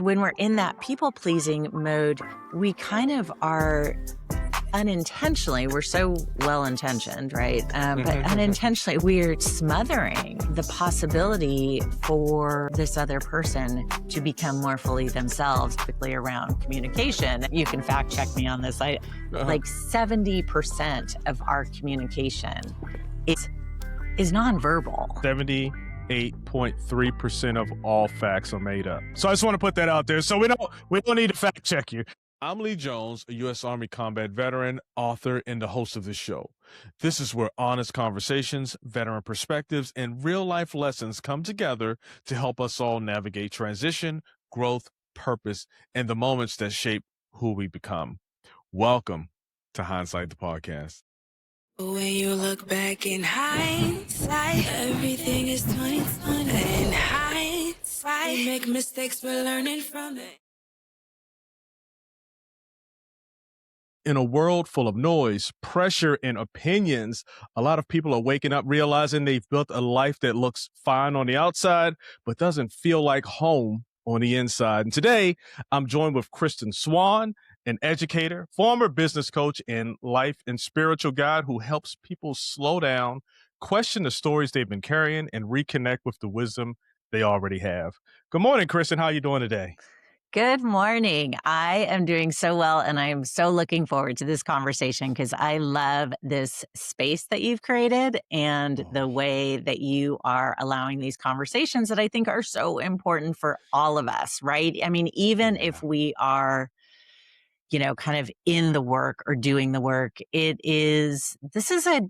when we're in that people pleasing mode, we kind of are unintentionally, we're so well intentioned, right? But unintentionally, we're smothering the possibility for this other person to become more fully themselves, particularly around communication. You can fact check me on this. Like 70% of our communication is nonverbal. 78.3% of all facts are made up. So I just want to put that out there. So we don't need to fact check you. I'm Lee Jones, a U.S. Army combat veteran, author, and the host of this show. This is where honest conversations, veteran perspectives, and real-life lessons come together to help us all navigate transition, growth, purpose, and the moments that shape who we become. Welcome to Hindsight the Podcast. When you look back in hindsight, everything is 20/20. In hindsight, we make mistakes, we're learning from it. In a world full of noise, pressure, and opinions, a lot of people are waking up realizing they've built a life that looks fine on the outside, but doesn't feel like home on the inside. And today, I'm joined with Kristan Swan, an educator, former business coach, and life and spiritual guide who helps people slow down, question the stories they've been carrying, and reconnect with the wisdom they already have. Good morning, Kristan. How are you doing today? Good morning. I am doing so well, and I am so looking forward to this conversation because I love this space that you've created and the way that you are allowing these conversations that I think are so important for all of us, right? I mean, even if we are, kind of in the work or doing the work, this is a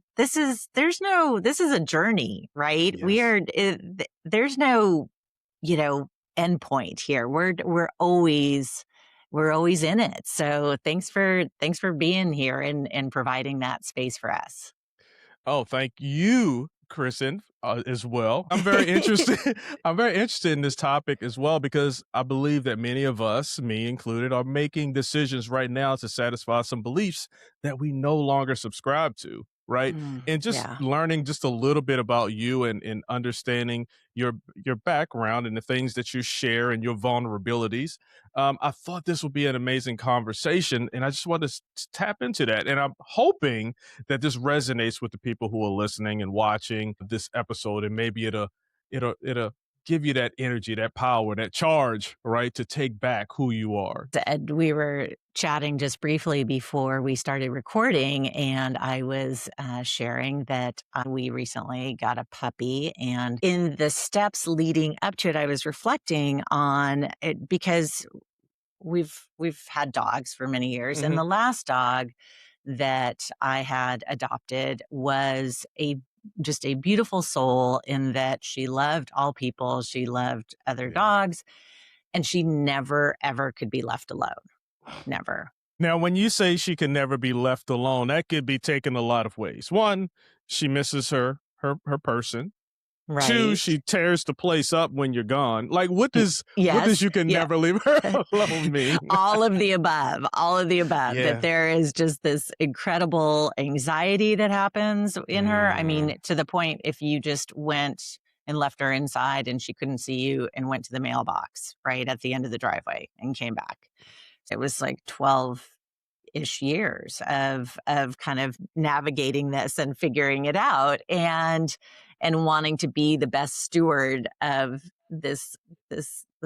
journey, right? Yes. There's no, end point here. We're always in it. So thanks for being here and providing that space for us. Oh, thank you, Kristan, as well. I'm very interested. I'm very interested in this topic as well because I believe that many of us, me included, are making decisions right now to satisfy some beliefs that we no longer subscribe to. Right. And just learning just a little bit about you and understanding your background and the things that you share and your vulnerabilities. I thought this would be an amazing conversation, and I just wanted to tap into that. And I'm hoping that this resonates with the people who are listening and watching this episode, and maybe it'll give you that energy, that power, that charge, right, to take back who you are. Ed, we were chatting just briefly before we started recording, and I was sharing that we recently got a puppy, and in the steps leading up to it, I was reflecting on it because we've had dogs for many years, and the last dog that I had adopted was just a beautiful soul in that she loved all people. She loved other dogs, and she never, ever could be left alone. Never. Now, when you say she can never be left alone, that could be taken a lot of ways. One, she misses her person. Right. Two, she tears the place up when you're gone. Like, what does you can never leave her alone mean? All of the above. That there is just this incredible anxiety that happens in her. I mean, to the point if you just went and left her inside and she couldn't see you and went to the mailbox right at the end of the driveway and came back. It was like 12-ish years of kind of navigating this and figuring it out and wanting to be the best steward of this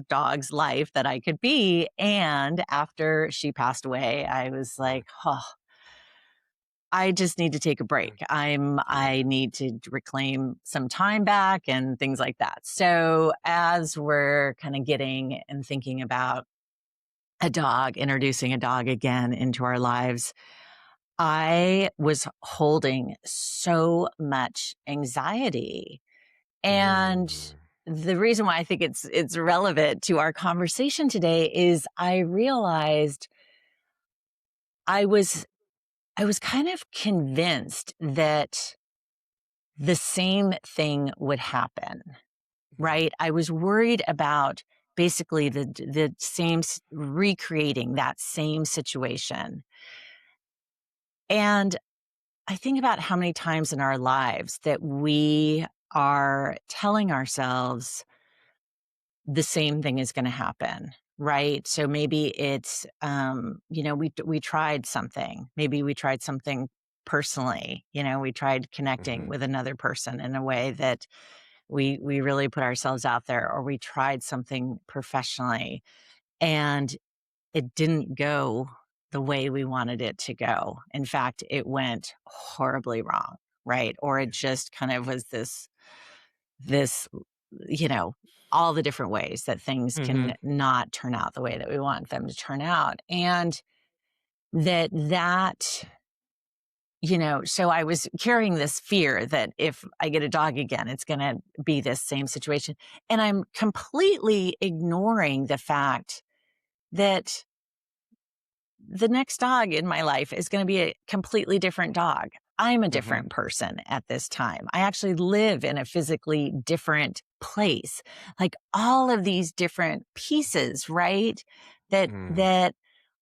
dog's life that I could be. And after she passed away, I was like, I just need to take a break. I need to reclaim some time back and things like that. So as we're kind of getting and thinking about introducing a dog again into our lives, I was holding so much anxiety. And the reason why I think it's relevant to our conversation today is I realized I was kind of convinced that the same thing would happen, right? I was worried about basically the same, recreating that same situation. And I think about how many times in our lives that we are telling ourselves the same thing is going to happen, right? So maybe it's, we tried something. Maybe we tried something personally. We tried connecting with another person in a way that we really put ourselves out there, or we tried something professionally and it didn't go the way we wanted it to go. In fact, it went horribly wrong, right? Or it just kind of was this, all the different ways that things can not turn out the way that we want them to turn out. And that, so I was carrying this fear that if I get a dog again, it's going to be this same situation. And I'm completely ignoring the fact that the next dog in my life is going to be a completely different dog. I'm a different person at this time. I actually live in a physically different place. Like all of these different pieces, right? That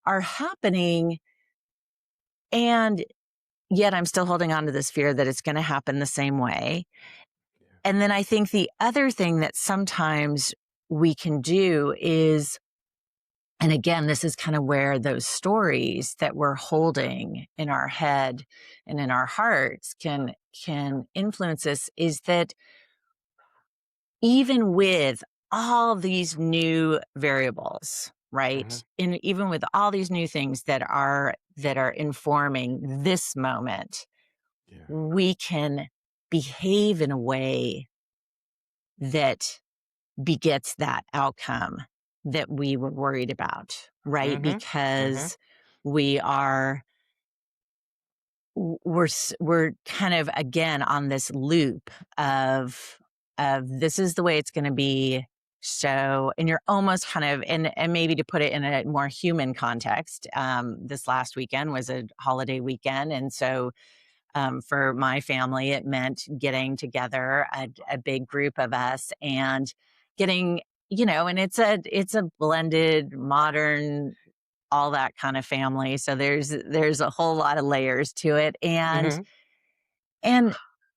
are happening. And yet I'm still holding on to this fear that it's going to happen the same way. And then I think the other thing that sometimes we can do is, and again, this is kind of where those stories that we're holding in our head and in our hearts can influence us, is that even with all these new variables, right? And even with all these new things that are informing this moment, we can behave in a way that begets that outcome that we were worried about, right? Because we're kind of again on this loop of this is the way it's going to be. So, and you're almost kind of, and maybe to put it in a more human context, this last weekend was a holiday weekend. And so for my family, it meant getting together a big group of us and getting, and it's a blended, modern, all that kind of family. So there's a whole lot of layers to it. And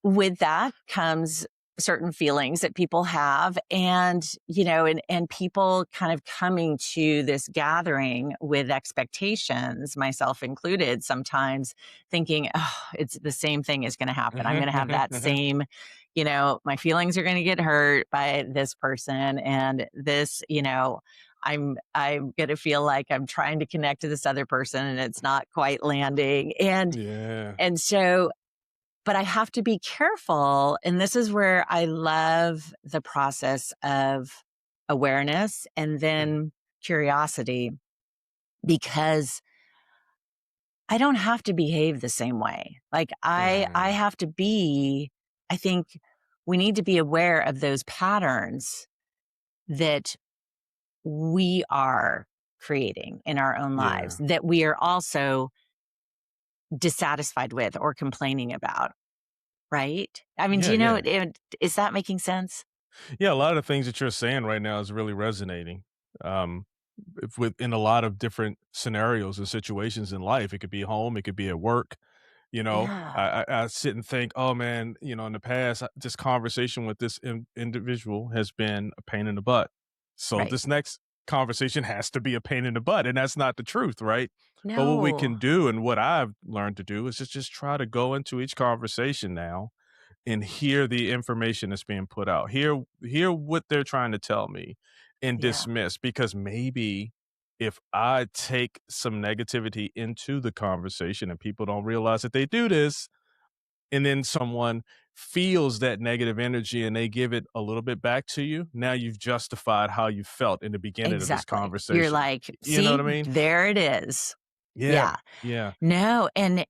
with that comes certain feelings that people have, and and people kind of coming to this gathering with expectations, myself included, sometimes thinking, oh, it's the same thing is going to happen. I'm going to have that same, my feelings are going to get hurt by this person, and this, I'm going to feel like I'm trying to connect to this other person and it's not quite landing. And so, but I have to be careful. And this is where I love the process of awareness and then curiosity, because I don't have to behave the same way. Like I have to be, I think we need to be aware of those patterns that we are creating in our own lives, that we are also dissatisfied with or complaining about. Right? I mean, do you know, is that making sense? Yeah, a lot of the things that you're saying right now is really resonating. In a lot of different scenarios and situations in life. It could be home, it could be at work. Yeah. I sit and think, oh man, in the past, this conversation with this individual has been a pain in the butt. So Right. this next conversation has to be a pain in the butt, and that's not the truth, right? But what we can No. do, and what I've learned to do, is just try to go into each conversation now and hear the information that's being put out. Hear what they're trying to tell me and Yeah. dismiss, because maybe if I take some negativity into the conversation and people don't realize that they do this, and then someone feels that negative energy and they give it a little bit back to you, now you've justified how you felt in the beginning of this Exactly. conversation. You're like, You know see, what I mean? there it is. Yeah. No. And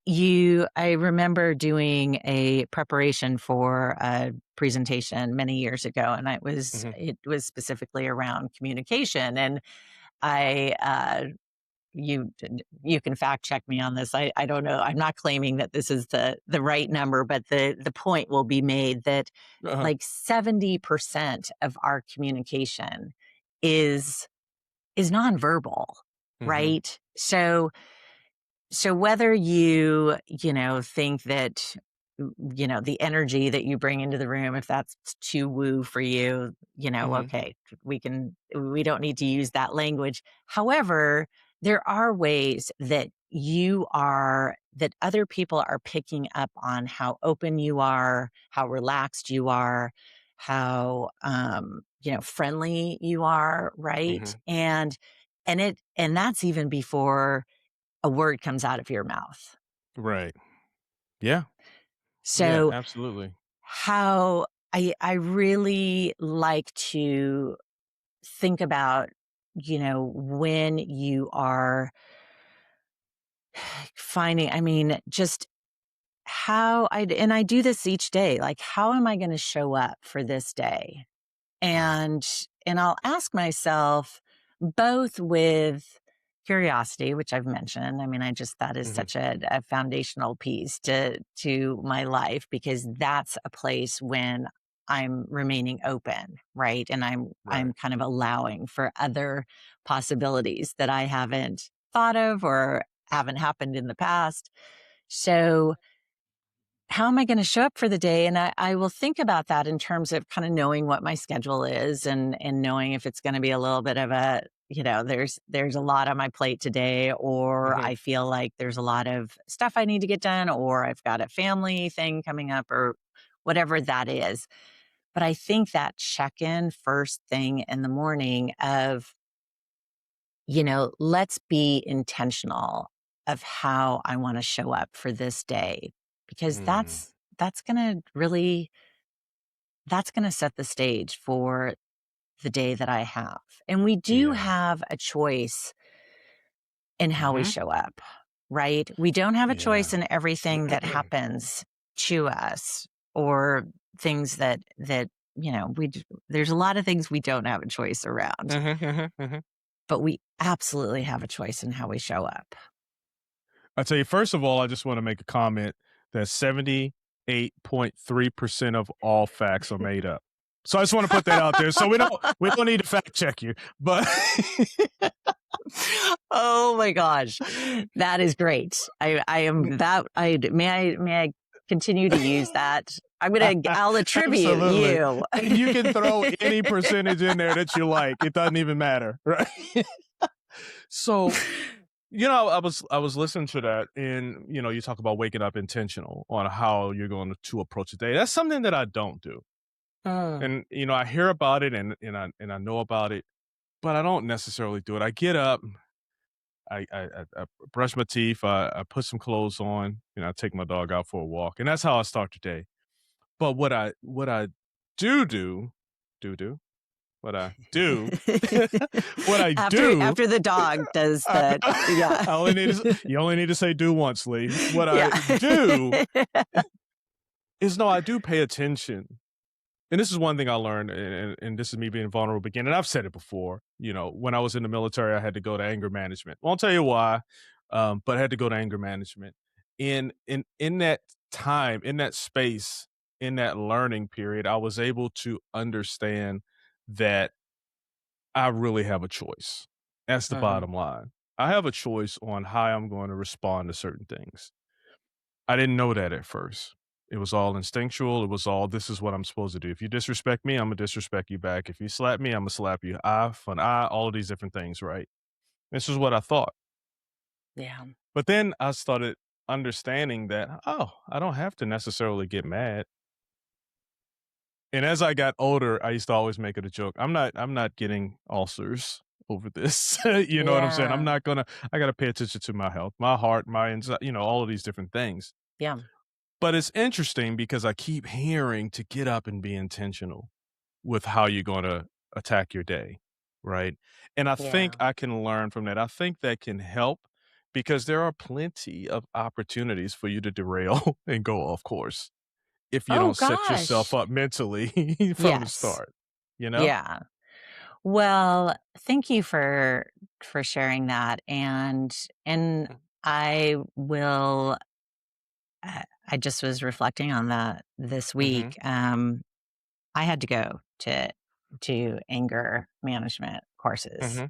I remember doing a preparation for a presentation many years ago, and it was specifically around communication. And you can fact check me on this. I don't know. I'm not claiming that this is the right number, but the point will be made that like 70% of our communication is nonverbal, right? So whether you think that the energy that you bring into the room, if that's too woo for you, okay, we don't need to use that language. However, there are ways that that other people are picking up on how open you are, how relaxed you are, how, friendly you are. Right. And that's even before a word comes out of your mouth. Right. Yeah. Yeah, So absolutely. how I really like to think about, when you are just I do this each day, like, how am I going to show up for this day? And I'll ask myself, both with curiosity, which I've mentioned. That is such a foundational piece to my life, because that's a place when I'm remaining open, right? And I'm kind of allowing for other possibilities that I haven't thought of or haven't happened in the past. So how am I going to show up for the day? And I will think about that in terms of kind of knowing what my schedule is, and knowing if it's going to be a little bit of a, there's a lot on my plate today, or I feel like there's a lot of stuff I need to get done, or I've got a family thing coming up, or whatever that is. But I think that check-in first thing in the morning of, let's be intentional of how I want to show up for this day, because that's going to set the stage for the day that I have. And we do have a choice in how we show up, right? We don't have a choice in everything that happens to us, or things that there's a lot of things we don't have a choice around. But we absolutely have a choice in how we show up. I tell you, first of all, I just want to make a comment that 78.3% of all facts are made up. So I just want to put that out there. So we don't need to fact check you, but oh my gosh, that is great. May I continue to use that? I'll attribute you. You can throw any percentage in there that you like. It doesn't even matter, right? So, I was listening to that, and you talk about waking up intentional on how you're going to approach a day. That's something that I don't do. And I hear about it, and I know about it, but I don't necessarily do it. I get up, I brush my teeth, I put some clothes on, I take my dog out for a walk, and that's how I start the day. But what I do, what I do, after the dog does the, you only need to say do once, Lee. What I do is, I do pay attention. And this is one thing I learned, and this is me being vulnerable again. And I've said it before, when I was in the military, I had to go to anger management. Won't tell you why, but I had to go to anger management. In that time, in that space, in that learning period, I was able to understand that I really have a choice. That's the bottom line. I have a choice on how I'm going to respond to certain things. I didn't know that at first. It was all instinctual. It was all, this is what I'm supposed to do. If you disrespect me, I'm going to disrespect you back. If you slap me, I'm going to slap you. Eye for an eye, all of these different things, right? This is what I thought. Yeah. But then I started understanding that, I don't have to necessarily get mad. And as I got older, I used to always make it a joke. I'm not getting ulcers over this. You know what I'm saying? I got to pay attention to my health, my heart, my anxiety, all of these different things. Yeah. But it's interesting because I keep hearing to get up and be intentional with how you're going to attack your day, right? And I think I can learn from that. I think that can help, because there are plenty of opportunities for you to derail and go off course if you don't set yourself up mentally from the start, Yeah. Well, thank you for sharing that. And I will, I just was reflecting on that this week. I had to go to anger management courses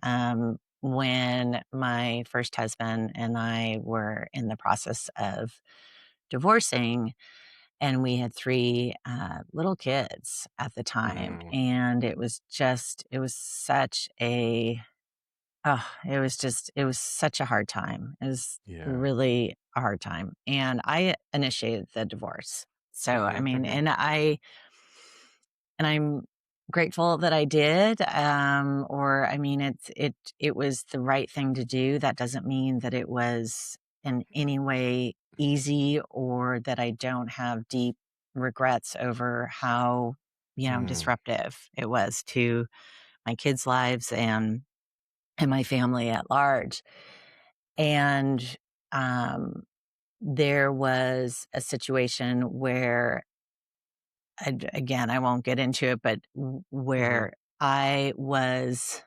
when my first husband and I were in the process of divorcing. And we had 3 little kids at the time. And it was such a, it was such a hard time. It was really a hard time. And I initiated the divorce. So, I mean, and I'm grateful that I did. Or, I mean, it was the right thing to do. That doesn't mean that it was in any way easy or that I don't have deep regrets over how, disruptive it was to my kids' lives and my family at large. And, there was a situation where, again, I won't get into it, but where I was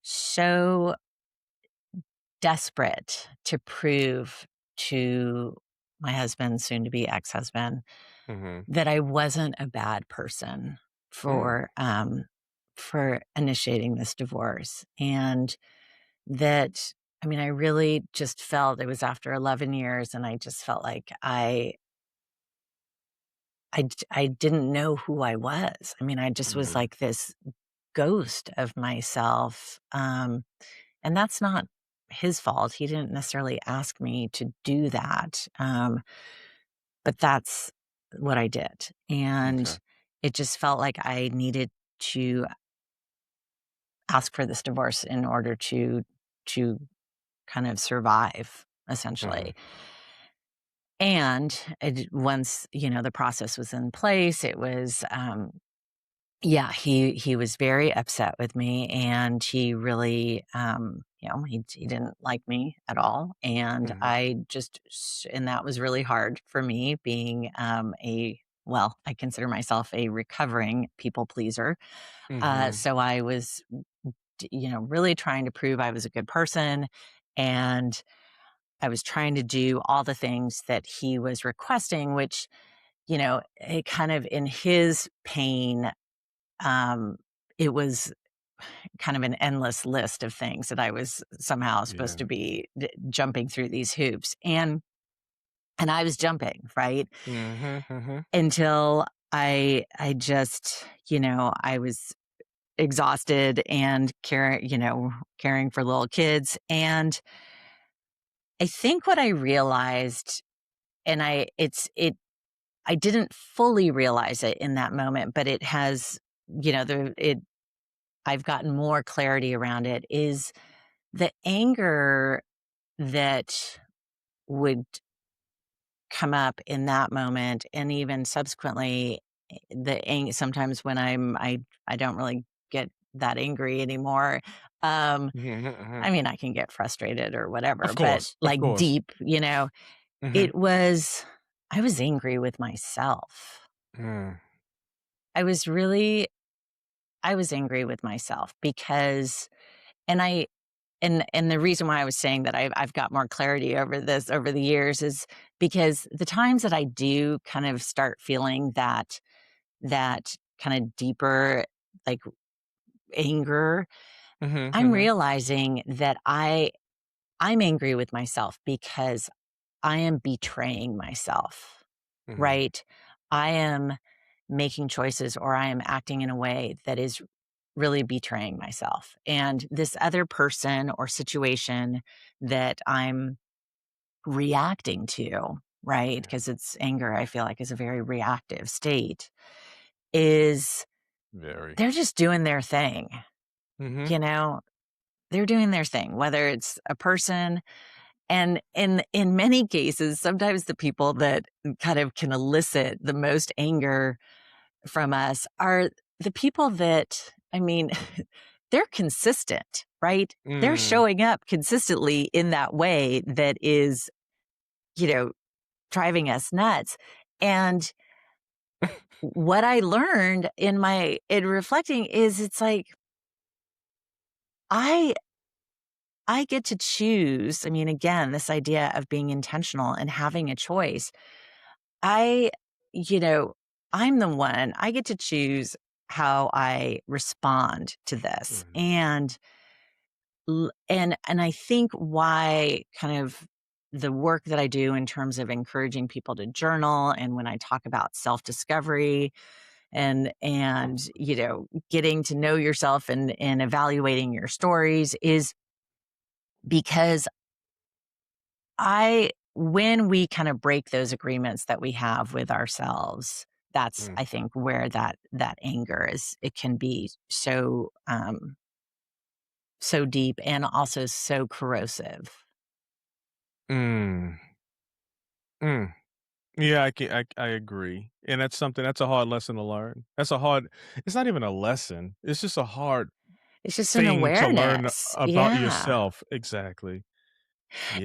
so desperate to prove to my husband, soon to be ex-husband, that I wasn't a bad person for initiating this divorce. And that, I mean, I really just felt, it was after 11 years, and I just felt like I didn't know who I was. I mean, I just was like this ghost of myself. And that's not his fault. He didn't necessarily ask me to do that. But that's what I did. And it just felt like I needed to ask for this divorce in order to kind of survive, essentially. And once, the process was in place, it was, he was very upset with me, and he really, he didn't like me at all. And and that was really hard for me, being, I consider myself a recovering people pleaser. So I was, really trying to prove I was a good person, and I was trying to do all the things that he was requesting, which, it kind of, in his pain, it was kind of an endless list of things that I was somehow supposed to be jumping through these hoops. And I was jumping, right? Until I just, I was exhausted and caring for little kids. And I think what I realized, and I didn't fully realize it in that moment, but it has, I've gotten more clarity around it, is the anger that would come up in that moment, and even subsequently, sometimes when I don't really get that angry anymore. I mean, I can get frustrated or whatever, but like deep, it was, I was angry with myself. I was angry with myself because, and the reason why I was saying that I've got more clarity over this over the years is because the times that I do kind of start feeling that kind of deeper, like, anger, I'm realizing that I'm angry with myself because I am betraying myself, right? I am making choices, or I am acting in a way that is really betraying myself. And this other person or situation that I'm reacting to, right? Because it's anger, I feel like, is a very reactive state, is they're just doing their thing. They're doing their thing, whether it's a person. And in many cases, sometimes the people that kind of can elicit the most anger from us are the people that, I mean, they're consistent, right? They're showing up consistently in that way that is, driving us nuts. And what I learned in reflecting is, it's like, I get to choose. I mean, again, this idea of being intentional and having a choice. I'm the one, I get to choose how I respond to this. And I think why kind of the work that I do in terms of encouraging people to journal, and when I talk about self-discovery and getting to know yourself and evaluating your stories, is because when we kind of break those agreements that we have with ourselves, that's I think where that anger it can be so so deep and also so corrosive. Mm. Mm. Yeah, I agree. And that's a hard lesson to learn. It's not even a lesson. It's just a hard It's just an thing to learn awareness. about Yeah. yourself. Exactly.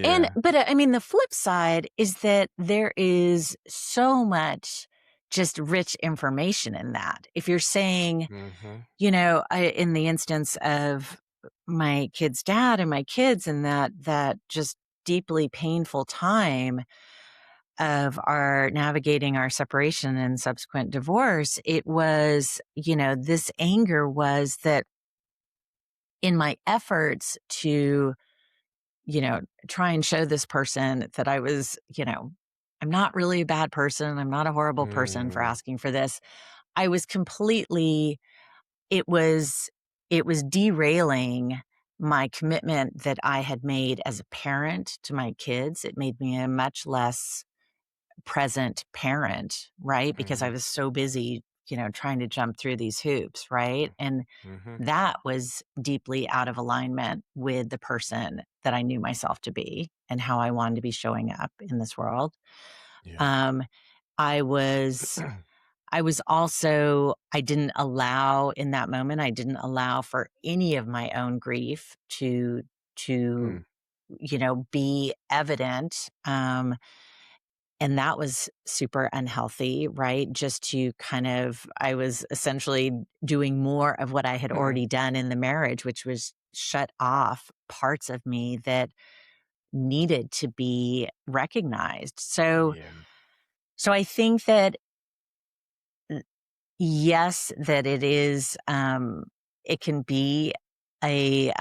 And Yeah. but I mean, the flip side is that there is so much just rich information in that. If you're saying, Mhm. in the instance of my kid's dad and my kids, and that just deeply painful time of our navigating our separation and subsequent divorce, it was, this anger was that in my efforts to, try and show this person that I was, I'm not really a bad person. I'm not a horrible person for Mm. asking for this. I was completely, it was, it was derailing my commitment that I had made as a parent to my kids. It made me a much less present parent, right? Because I Mhm. was so busy, trying to jump through these hoops, right? And Mhm. that was deeply out of alignment with the person that I knew myself to be and how I wanted to be showing up in this world. Yeah. Um, I was also, I didn't allow in that moment, I didn't allow for any of my own grief to, Mm. be evident. And that was super unhealthy, right? Just to I was essentially doing more of what I had already done in the marriage, which was shut off parts of me that needed to be recognized. Yeah. So I think that yes, that it is, it can be a,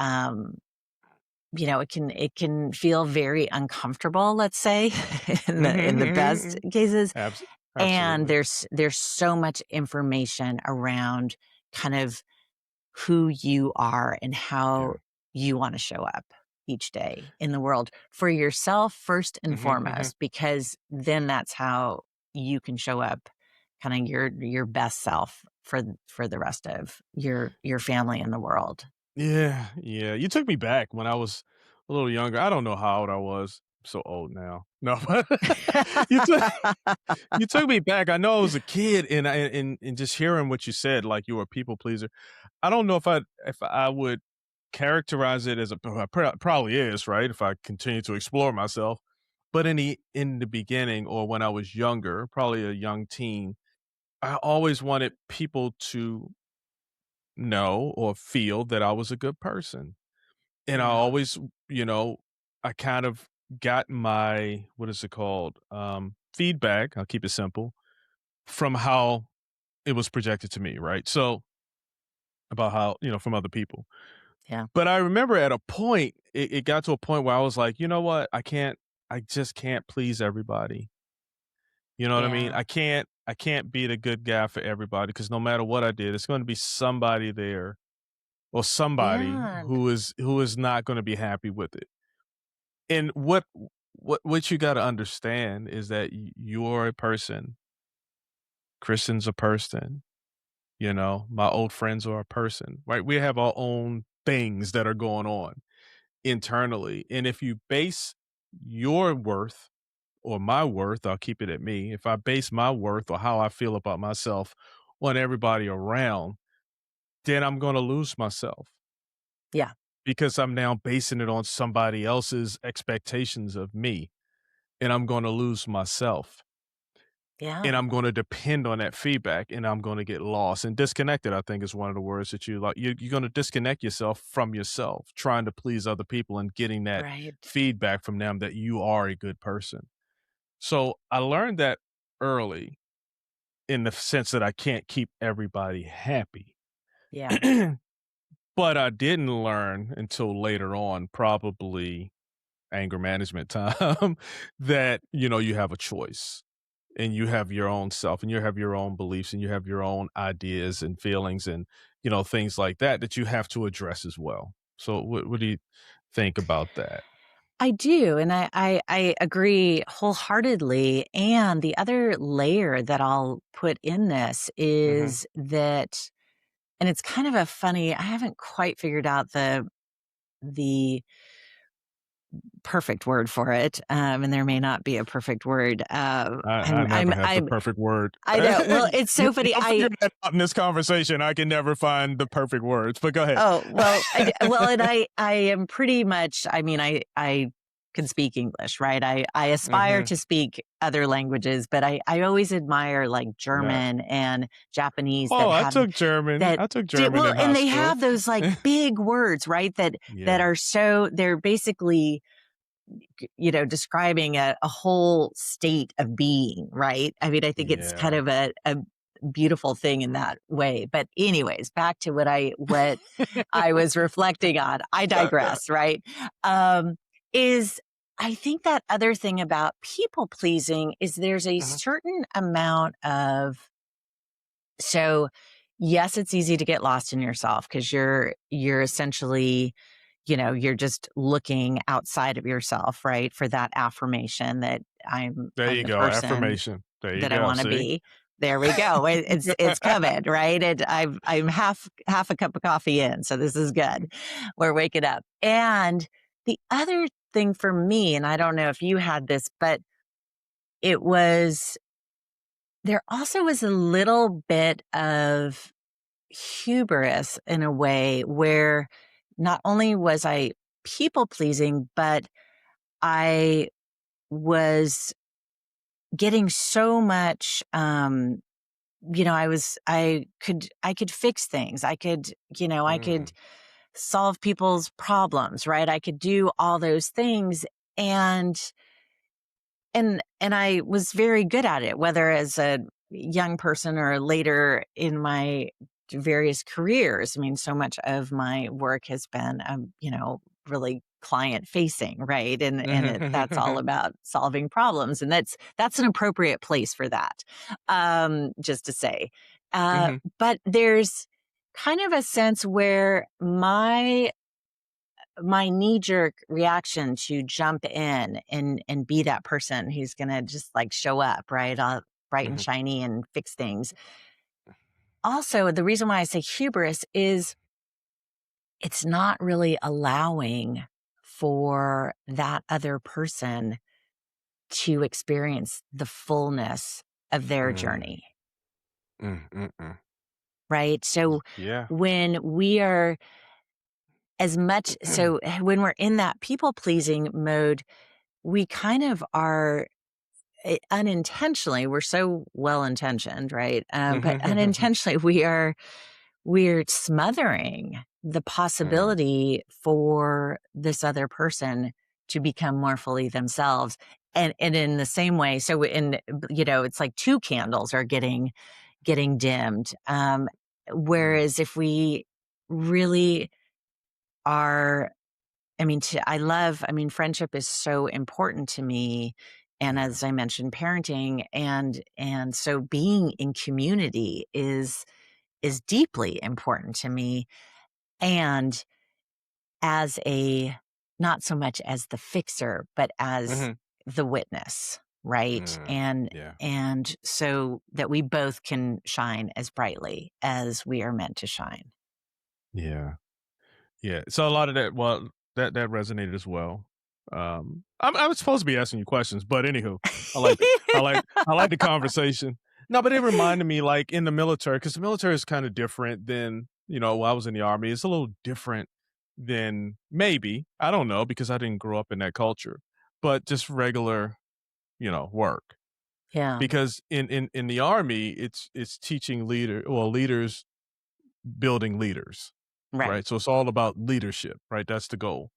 it can feel very uncomfortable, let's say, in Mhm, the mhm, best mhm. cases. And Absolutely. there's so much information around kind of who you are and how Yeah. you want to show up each day in the world for yourself first and Mhm, mhm. foremost, because then that's how you can show up kind of your best self for the rest of your family and the world. Yeah, yeah. You took me back when I was a little younger. I don't know how old I was. I'm so old now. No, but you took you took me back. I know I was a kid, and just hearing what you said, like you were a people pleaser. I don't know if I would characterize it as probably is right if I continue to explore myself. But in the beginning, or when I was younger, probably a young teen, I always wanted people to know or feel that I was a good person. And I Yeah. always, you know, I kind of got my, what is it called? Feedback. I'll keep it simple, from how it was projected to me, right? So about how, from other people. Yeah. But I remember at a point, it got to a point where I was like, you know what? I just can't please everybody. You know what I mean? Yeah. I can't be the good guy for everybody, because no matter what I did, it's going to be somebody there, or somebody Yeah. who is not going to be happy with it. And what you got to understand is that you're a person. Kristen's a person. My old friends are a person, right? We have our own things that are going on internally. And if you base your worth, or my worth, I'll keep it at me. If I base my worth or how I feel about myself on everybody around, then I'm going to lose myself, Yeah. because I'm now basing it on somebody else's expectations of me, and I'm going to lose myself. And Yeah. I'm going to depend on that feedback, and I'm going to get lost and disconnected. I think is one of the words that you like. You're going to disconnect yourself from yourself, trying to please other people and getting that Right. feedback from them that you are a good person. So I learned that early, in the sense that I can't keep everybody happy. Yeah. But I didn't learn until later on, probably anger management time, that, you have a choice and you have your own self and you have your own beliefs and you have your own ideas and feelings and, things like that you have to address as well. So what do you think about that? I do. And I agree wholeheartedly. And the other layer that I'll put in this Mm-hmm. is that, and it's kind of a funny, I haven't quite figured out the perfect word for it. And there may not be a perfect word. I never have the perfect word. I know. Well, it's so funny. You'll figure that out in this conversation. I can never find the perfect words, but go ahead. Oh, well, and I am pretty much, I can speak English, right? I aspire to speak other languages, but I always admire like German and Japanese. I took German. I took German in high and they school. have those like big words, right? That are so, they're basically, describing a whole state of being, right? I mean, I think it's kind of a beautiful thing in that way. But anyways, back to what I was reflecting on. I digress, right? Is I think that other thing about people pleasing is there's a certain amount of, so yes, it's easy to get lost in yourself because you're essentially, you're just looking outside of yourself, right? For that affirmation that I'm the person affirmation. There you that go. I want to be. There we go. It's coming, right? And I'm half a cup of coffee in, so this is good. We're waking up. And the other thing for me, and I don't know if you had this, but there also was a little bit of hubris in a way where not only was I people pleasing, but I was getting so much, I could fix things. I could solve people's problems, right? I could do all those things. And I was very good at it, whether as a young person or later in my various careers. I mean, so much of my work has been, really client facing, right? And that's all about solving problems. And that's an appropriate place for that, just to say. But there's kind of a sense where my knee-jerk reaction to jump in and be that person who's going to just like show up, right? Bright and shiny and fix things. Also, the reason why I say hubris is it's not really allowing for that other person to experience the fullness of their journey. Right? So when we are when we're in that people-pleasing mode, we kind of are unintentionally, we're so well-intentioned, right? But unintentionally, we're smothering the possibility for this other person to become more fully themselves. And in the same way, so it's like two candles are getting dimmed. Whereas if we really are, friendship is so important to me. And as I mentioned, parenting and so being in community is deeply important to me. And as not so much as the fixer, but as the witness, right? And so that we both can shine as brightly as we are meant to shine. Yeah. Yeah. So a lot of that, that resonated as well. I was supposed to be asking you questions, but anywho, I like the conversation. No, but it reminded me, like in the military, because the military is kind of different than, while I was in the Army. It's a little different than maybe, I don't know, because I didn't grow up in that culture, but just regular, work. Yeah. Because in the Army, it's teaching leaders building leaders. Right. So it's all about leadership, right? That's the goal.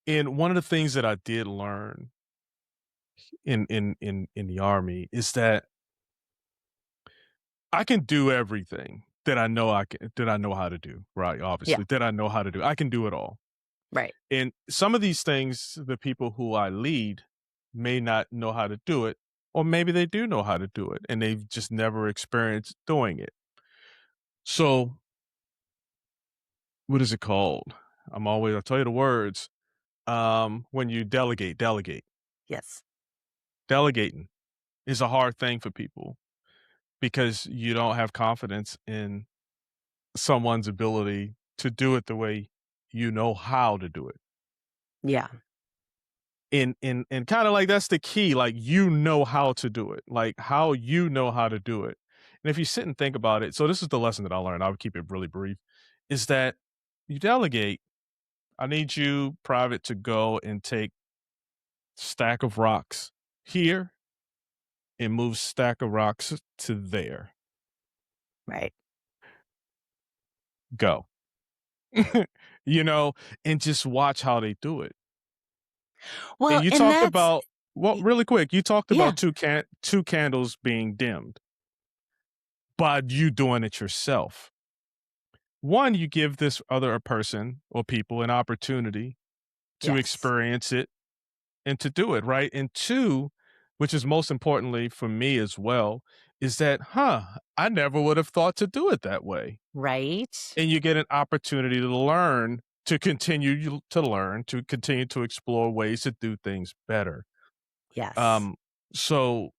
And one of the things that I did learn in the Army is that I can do everything that I know how to do, right? Obviously, that I know how to do. I can do it all. Right. And some of these things, the people who I lead may not know how to do it, or maybe they do know how to do it and they've just never experienced doing it. So what is it called? I'll tell you the words. When you delegate. Yes. Delegating is a hard thing for people because you don't have confidence in someone's ability to do it the way you know how to do it. Yeah. And kind of like that's the key, like you know how to do it, like how you know how to do it. And if you sit and think about it, so this is the lesson that I learned, I would keep it really brief, is that you delegate. I need you, Private, to go and take stack of rocks here and move stack of rocks to there. Right. Go. And just watch how they do it. Well, And you and talked that's about, well, really quick, you talked yeah. about two candles being dimmed by you doing it yourself. One, you give this other person or people an opportunity to Yes. experience it and to do it, right? And two, which is most importantly for me as well, is that, I never would have thought to do it that way. Right. And you get an opportunity to learn, to continue to explore ways to do things better. Yes. So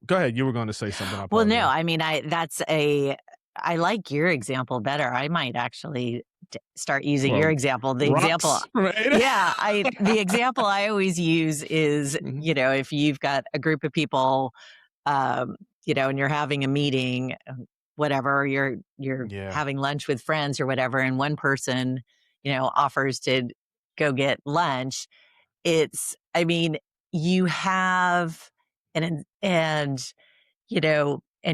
go ahead. You were going to say something. I Well, no, apologize. I mean, I like your example better. I might actually start using your Well, example. The rocks, example, right? yeah, the example I always use is, Mhm. if you've got a group of people, and you're having a meeting, whatever, you're Yeah. having lunch with friends or whatever, and one person, offers to go get lunch. I mean, you have, and and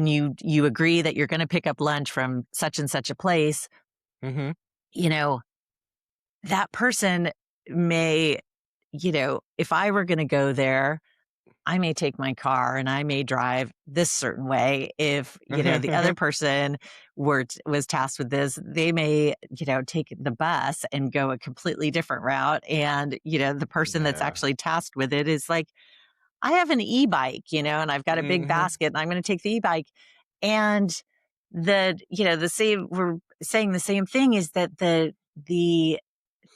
you agree that you're going to pick up lunch from such and such a place, Mm-hmm. That person may, if I were going to go there, I may take my car and I may drive this certain way. If, the other person was tasked with this, they may, take the bus and go a completely different route. And, the person that's Yeah. actually tasked with it is like, I have an e-bike, and I've got a big basket and I'm going to take the e-bike. And we're saying the same thing, is that the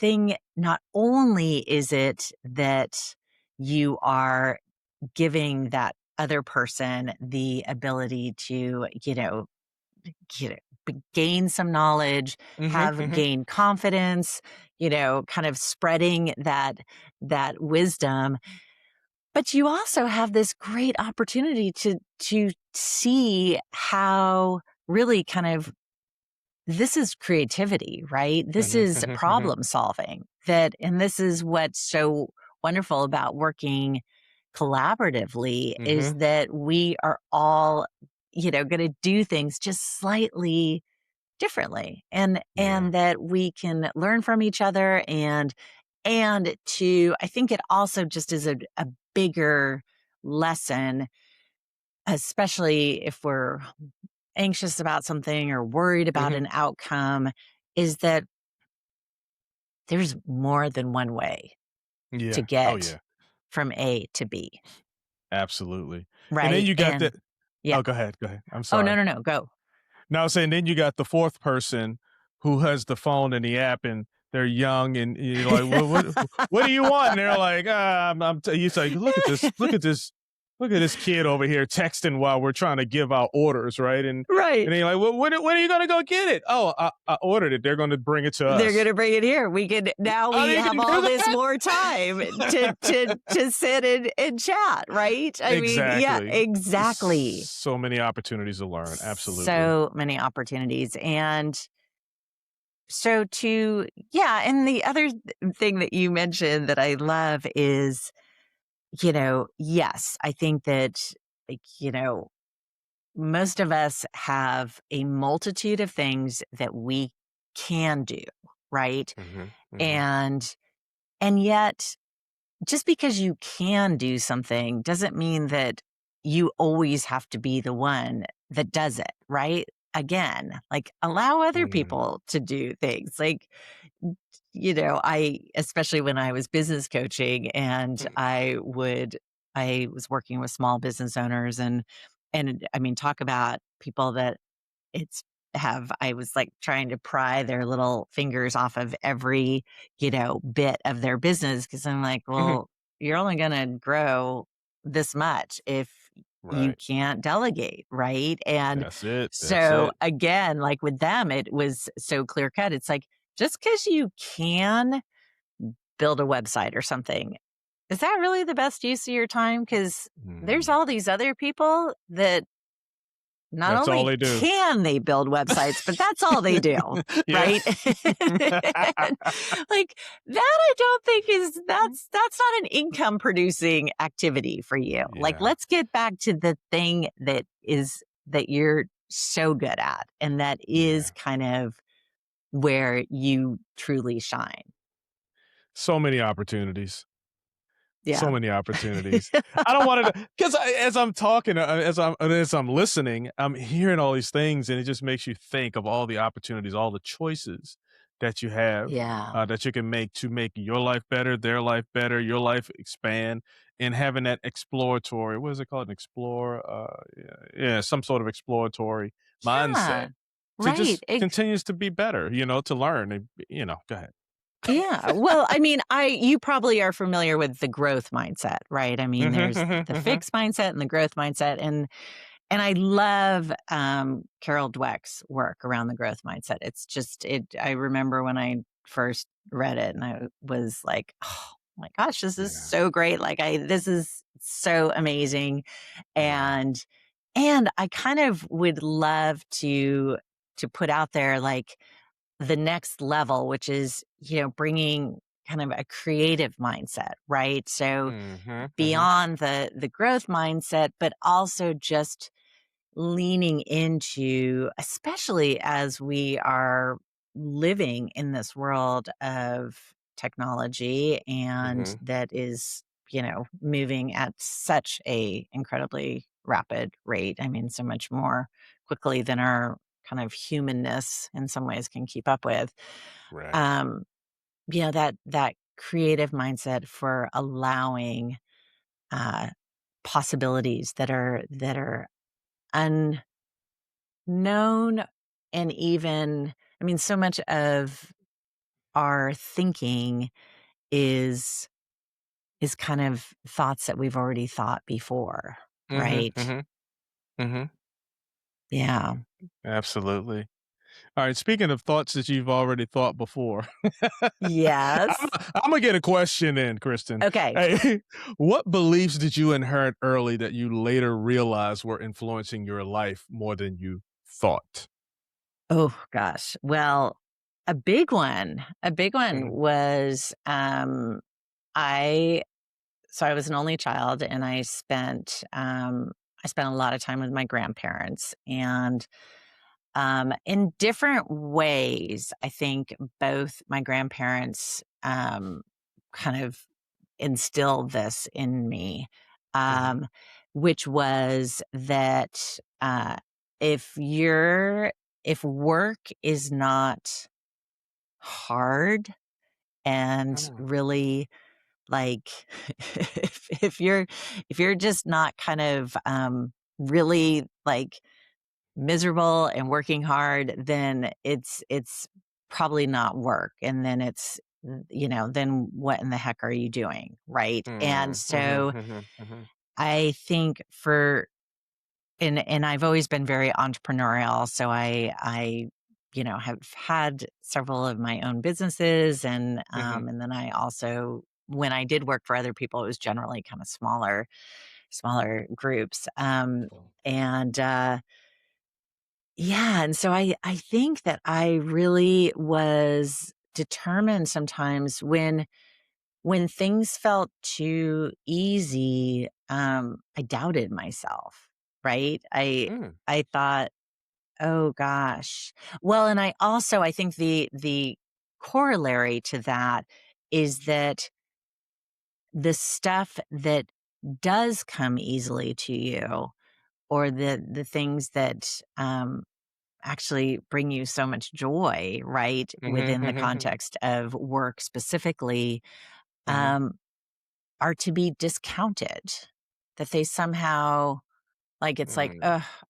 thing, not only is it that you are giving that other person the ability to, gain some knowledge, gain confidence, kind of spreading that wisdom. But you also have this great opportunity to see how really kind of this is creativity, right? This is problem solving, and this is what's so wonderful about working collaboratively, is that we are all, going to do things just slightly differently, and that we can learn from each other, and I think it also just is a bigger lesson, especially if we're anxious about something or worried about an outcome, is that there's more than one way to Yeah. Oh, get yeah. from A to B. Absolutely. And then Right. you got that. Yeah. Oh, go ahead. I'm Oh, sorry. no, go. No, I was saying then you got the fourth person who has the phone and the app, and they're young, and you're like, what do you want? And they're like, you say, look at this kid over here texting while we're trying to give out orders, right? And Right. and you're like, well, when are you going to go get it? Oh, I ordered it. They're going to bring it to us. They're going to bring it here. We have all this more time to sit and chat, right? I mean, yeah, exactly. So many opportunities to learn. Absolutely. So many opportunities. And so and the other thing that you mentioned that I love is, yes, I think that, most of us have a multitude of things that we can do, right? And yet, just because you can do something doesn't mean that you always have to be the one that does it, right? again, like allow other Mm. people to do things. Like, especially when I was business coaching and I was working with small business owners and I mean, talk about people that it's I was like trying to pry their little fingers off of every, bit of their business. Cause I'm like, Mhm. well, you're only going to grow this much if you Right. can't delegate. Right. And That's it. That's so it. again, like with them, it was so clear cut. It's like, just because you can build a website or something, is that really the best use of your time? Because there's Mm. all these other people that not That's all only they do. can they build websites, but that's all they do, Yeah. right? Like that I don't think that's not an income producing activity for you. Like Yeah. let's get back to the thing that you're so good at and that is Yeah. kind of where you truly shine. So many opportunities. So Yeah. many opportunities. I don't want to, because as I'm talking, as I'm listening, I'm hearing all these things, and it just makes you think of all the opportunities, all the choices that you have, Yeah. that you can make to make your life better, their life better, your life expand, and having that exploratory, what is it called? An explore, yeah, some sort of exploratory mindset Yeah. to Right. just continues to be better, to learn, and go ahead. Yeah. Well, I mean, you probably are familiar with the growth mindset, right? I mean, Hmm. there's the Hmm. fixed mindset and the growth mindset. And I love Carol Dweck's work around the growth mindset. It's just I remember when I first read it and I was like, oh my gosh, this is Yeah. so great. Like this is so amazing. Yeah. And I kind of would love to put out there like the next level, which is, bringing kind of a creative mindset, right? So Hmm. Hmm. beyond the growth mindset, but also just leaning into, especially as we are living in this world of technology and Hmm. that is, moving at such a incredibly rapid rate. I mean, so much more quickly than our kind of humanness in some ways can keep up with. Right. Um, that creative mindset for allowing uh possibilities that are unknown. And even, I mean, so much of our thinking is kind of thoughts that we've already thought before, Mhm, right? mhm, mhm. Yeah. Absolutely. Alright, speaking of thoughts that you've already thought before, I'm Yes. Imma get a question in, Kristen. Okay. Hey, what beliefs did you inherit early that you later realized were influencing your life more than you thought? Oh gosh. Well, a big one Mhm, was I so I was an only child and I spent a lot of time with my grandparents and in different ways, I think both my grandparents kind of instilled this in me, mhm. um, which was that if you're if work is not hard and Mm, really like if you're just not kind of really like miserable and working hard, then it's probably not work. And then then what in the heck are you doing? Right. And mm, mhm, so mhm, mhm. I think and I've always been very entrepreneurial. So I have had several of my own businesses Mhm. and then I also when I did work for other people, it was generally kind of smaller groups. And Yeah, and so I think that I really was determined sometimes when things felt too easy, I doubted myself, right? Mm, I thought, "Oh gosh." Well, and I think the corollary to that is that the stuff that does come easily to you or the things that actually bring you so much joy, right? Within the context of work specifically, um, are to be discounted, that they somehow like, it's like,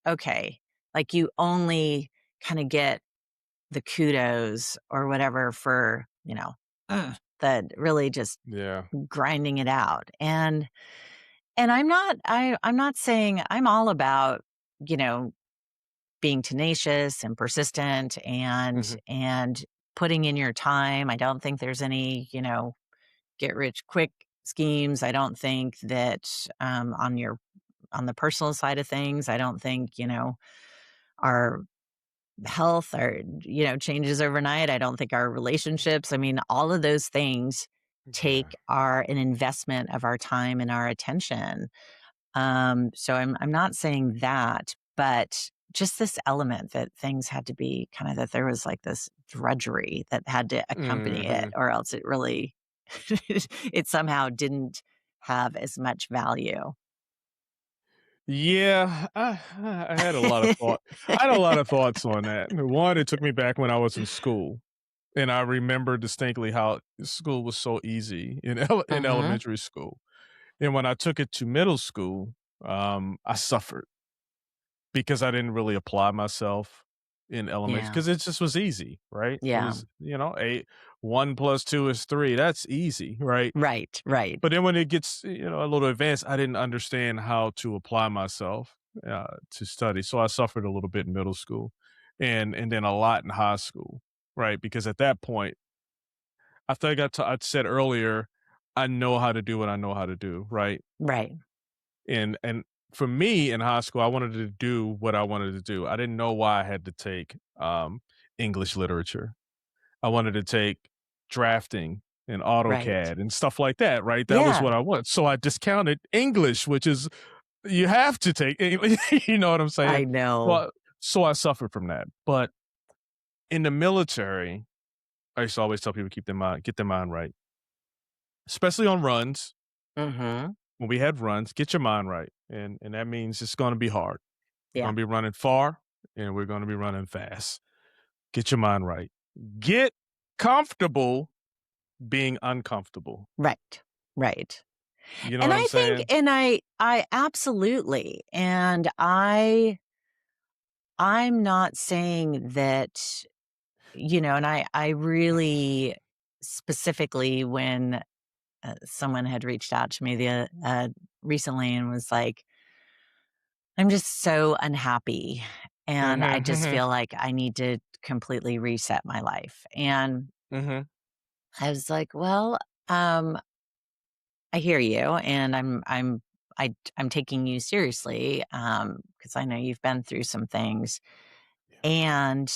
okay, like you only kind of get the kudos or whatever for, the really just Yeah. grinding it out. And I'm not saying I'm all about, you know, being tenacious and persistent and putting in your time. I don't think there's any, get rich quick schemes. I don't think that on the personal side of things, I don't think, our health or, changes overnight. I don't think our relationships, I mean, all of those things Yeah. take an investment of our time and our attention. So I'm not saying that, but just this element that things had to be kind of that there was like this drudgery that had to accompany it, or else it really it somehow didn't have as much value. Yeah, I had a lot of thought. I had a lot of thoughts on that. One, it took me back when I was in school, and I remember distinctly how school was so easy in Hmm. elementary school. And when I took it to middle school, I suffered because I didn't really apply myself in elementary Yeah. because it just was easy, right? It Yeah. was, 1 + 2 is 3. That's easy, right? Right. Right. But then when it gets, a little advanced, I didn't understand how to apply myself to study. So I suffered a little bit in middle school and then a lot in high school, right? Because at that point, I think I said earlier, I know how to do what I know how to do, right? Right. And for me in high school, I wanted to do what I wanted to do. I didn't know why I had to take English literature. I wanted to take drafting and Right. AutoCAD and stuff like that, right? That was Yeah. what I want. So I discounted English, which is you have to take English, you know what I'm saying? I know. Well, so I suffered from that. But in the military, I used to always tell people get their mind right, especially on runs. Hmm. When we had runs, get your mind right, and that means it's going to be hard. We're Yeah. going to be running far, and we're going to be running fast. Get your mind right. Get comfortable being uncomfortable. Right. Right. You know And what I'm I think, saying? and I absolutely, and I'm not saying that, and I really specifically when someone had reached out to me recently and was like, I'm just so unhappy. And I Mhm, just mhm, feel like I need to completely reset my life. And mhm. I was like, well, um, I hear you, and I'm taking you seriously, because I know you've been through some things, Yeah. and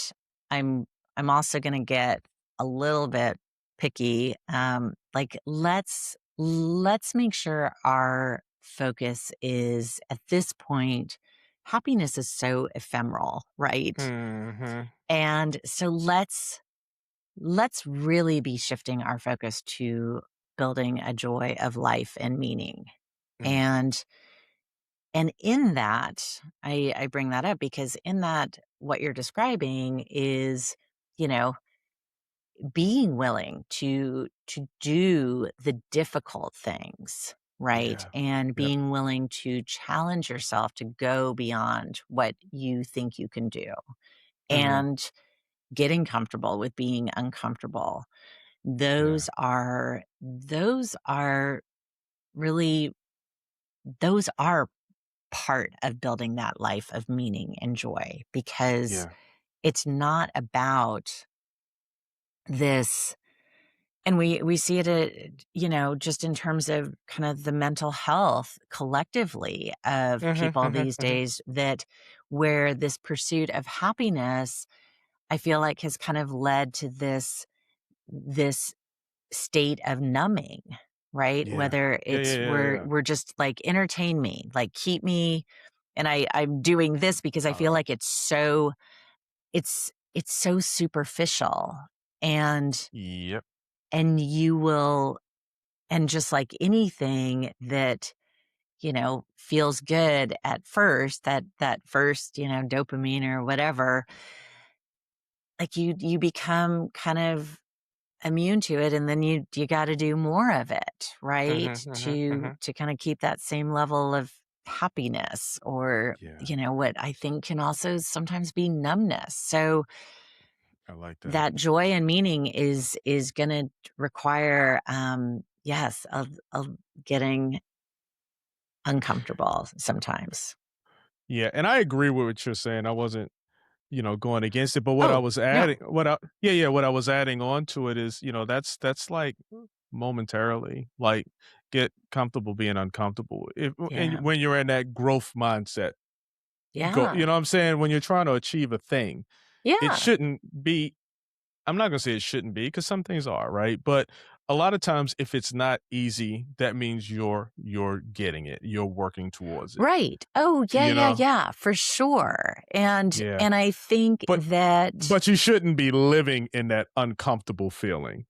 I'm I'm also gonna get a little bit picky. Like let's make sure our focus is at this point. Happiness is so ephemeral, right? Mhm. And so let's really be shifting our focus to building a joy of life and meaning. Mm, And and in that, I bring that up because in that what you're describing is, you know, being willing to do the difficult things, right? yeah. And Yep. being willing to challenge yourself to go beyond what you think you can do. Mhm. And getting comfortable with being uncomfortable. Yeah. Those are really those are part of building that life of meaning and joy because Yeah. it's not about this. And we see it just in terms of kind of the mental health collectively of Mhm, people mhm, these mhm. days, that where this pursuit of happiness, I feel like, has kind of led to this state of numbing, right? Yeah. Whether Yeah, yeah, it's yeah, yeah. we're just like, entertain me, like keep me, and I'm doing this because I feel Uh, like it's so superficial, and yep. you will, and just like anything that feels good at first, that first dopamine or whatever, like you become kind of immune to it, and then you got to do more of it, right? To kind of keep that same level of happiness, or Yeah, what I think can also sometimes be numbness. So I like that. that joy and meaning is going to require yes, of getting uncomfortable sometimes. Yeah, and I agree with what you're saying. I wasn't, going against it, but what I Oh, was no. adding, what I was adding on to it is, that's like momentarily, like get comfortable being uncomfortable. And Yeah. when you're in that growth mindset, you Yeah. know what I'm saying? When you're trying to achieve a thing, it Yeah. shouldn't be, I'm not gonna say it shouldn't be, because some things are, right? But a lot of times if it's not easy, that means you're getting it. You're working towards it. Right. Oh, yeah, You yeah, know? yeah, for sure. And Yeah. I think But that, you shouldn't be living in that uncomfortable feeling,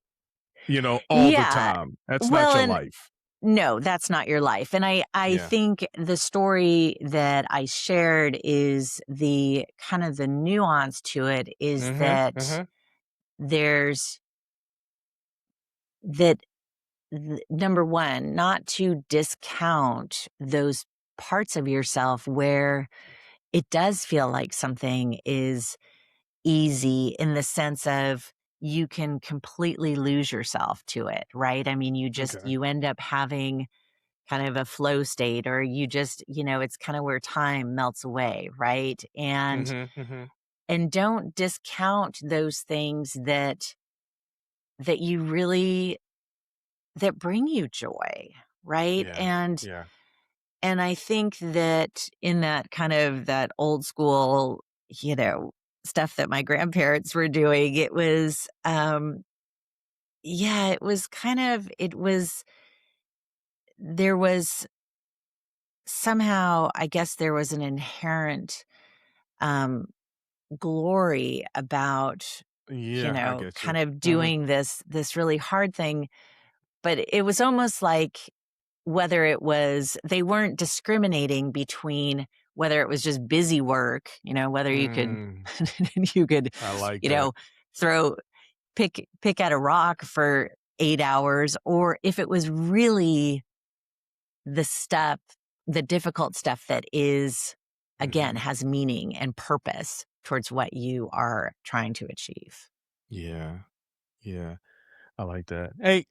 all the yeah, time. That's not well, your and life. no, that's not your life. And I Yeah. think the story that I shared is the kind of the nuance to it is Mhm. that Mhm. there's that number one, not to discount those parts of yourself where it does feel like something is easy, in the sense of you can completely lose yourself to it, right? I mean, Okay. you end up having kind of a flow state, or you just, it's kind of where time melts away, right? Mhm. Mhm. And don't discount those things that you really, that bring you joy, right? Yeah. And Yeah. I think that in that kind of that old school, stuff that my grandparents were doing, it was yeah, it was kind of, there was somehow, I guess there was an inherent um glory about, Yeah, I get you. kind of Mhm. doing this really hard thing. But it was almost like, whether it was, they weren't discriminating between whether it was just busy work, whether you could Mm, you could, I like you that. know, throw pick at a rock for 8 hours, or if it was really the stuff, the difficult stuff that is, again, Mhm. has meaning and purpose towards what you are trying to achieve. Yeah. Yeah. I like that. Hey,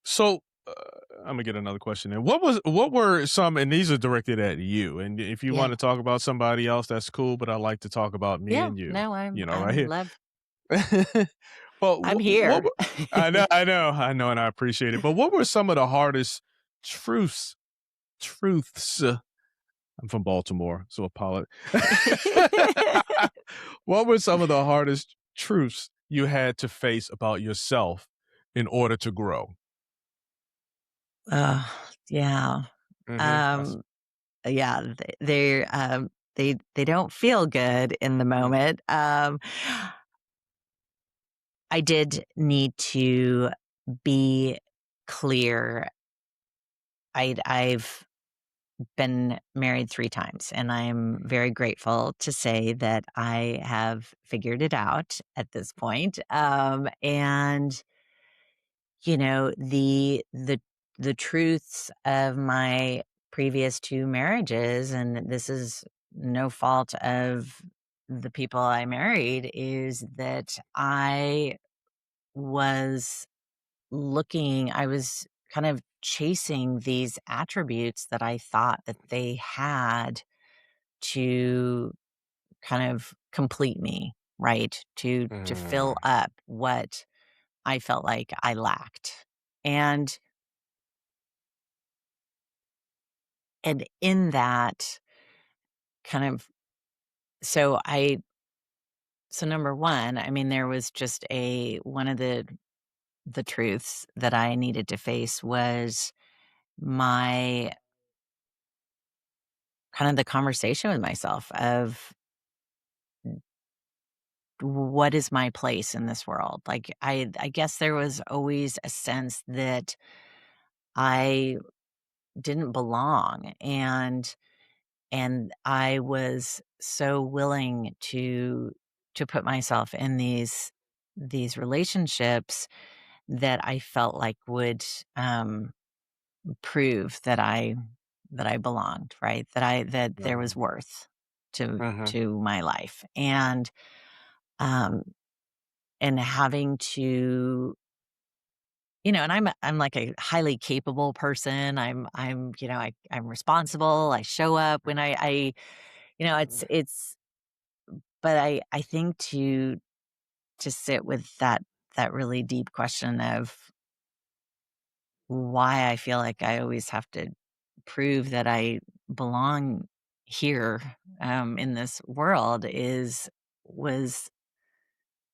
so I'm gonna get another question. And what were some, and these are directed at you. And if you want Yeah. to talk about somebody else, that's cool. But I like to talk about me Yeah. and you. No, Right I'm here. love, Well, I'm what? here. I know, and I appreciate it. But what were some of the hardest truths? Truths. I'm from Baltimore, so apologize. What were some of the hardest truths you had to face about yourself in order to grow? uh, yeah. Mhm. Um, yeah, they don't feel good in the Mhm. moment. I did need to be clear. I've been married 3 times, and I'm very grateful to say that I have figured it out at this point. And the truths of my previous 2 marriages, and this is no fault of the people I married, is that was I was kind of chasing these attributes that I thought that they had to kind of complete me, right? To fill Mm, up what I felt like I lacked. And in that kind of, so I so number one, I mean, there was just one of the truths that I needed to face was my kind of the conversation with myself of, what is my place in this world? Like, I guess there was always a sense that I didn't belong, and I was so willing put myself in these relationships that I felt like would prove that I belonged, right? That there was worth to my life. Um and having to, and I'm like a highly capable person. I'm I'm responsible. I show up when I it's but I think to sit with that really deep question of why I feel like I always have to prove that I belong here, in this world was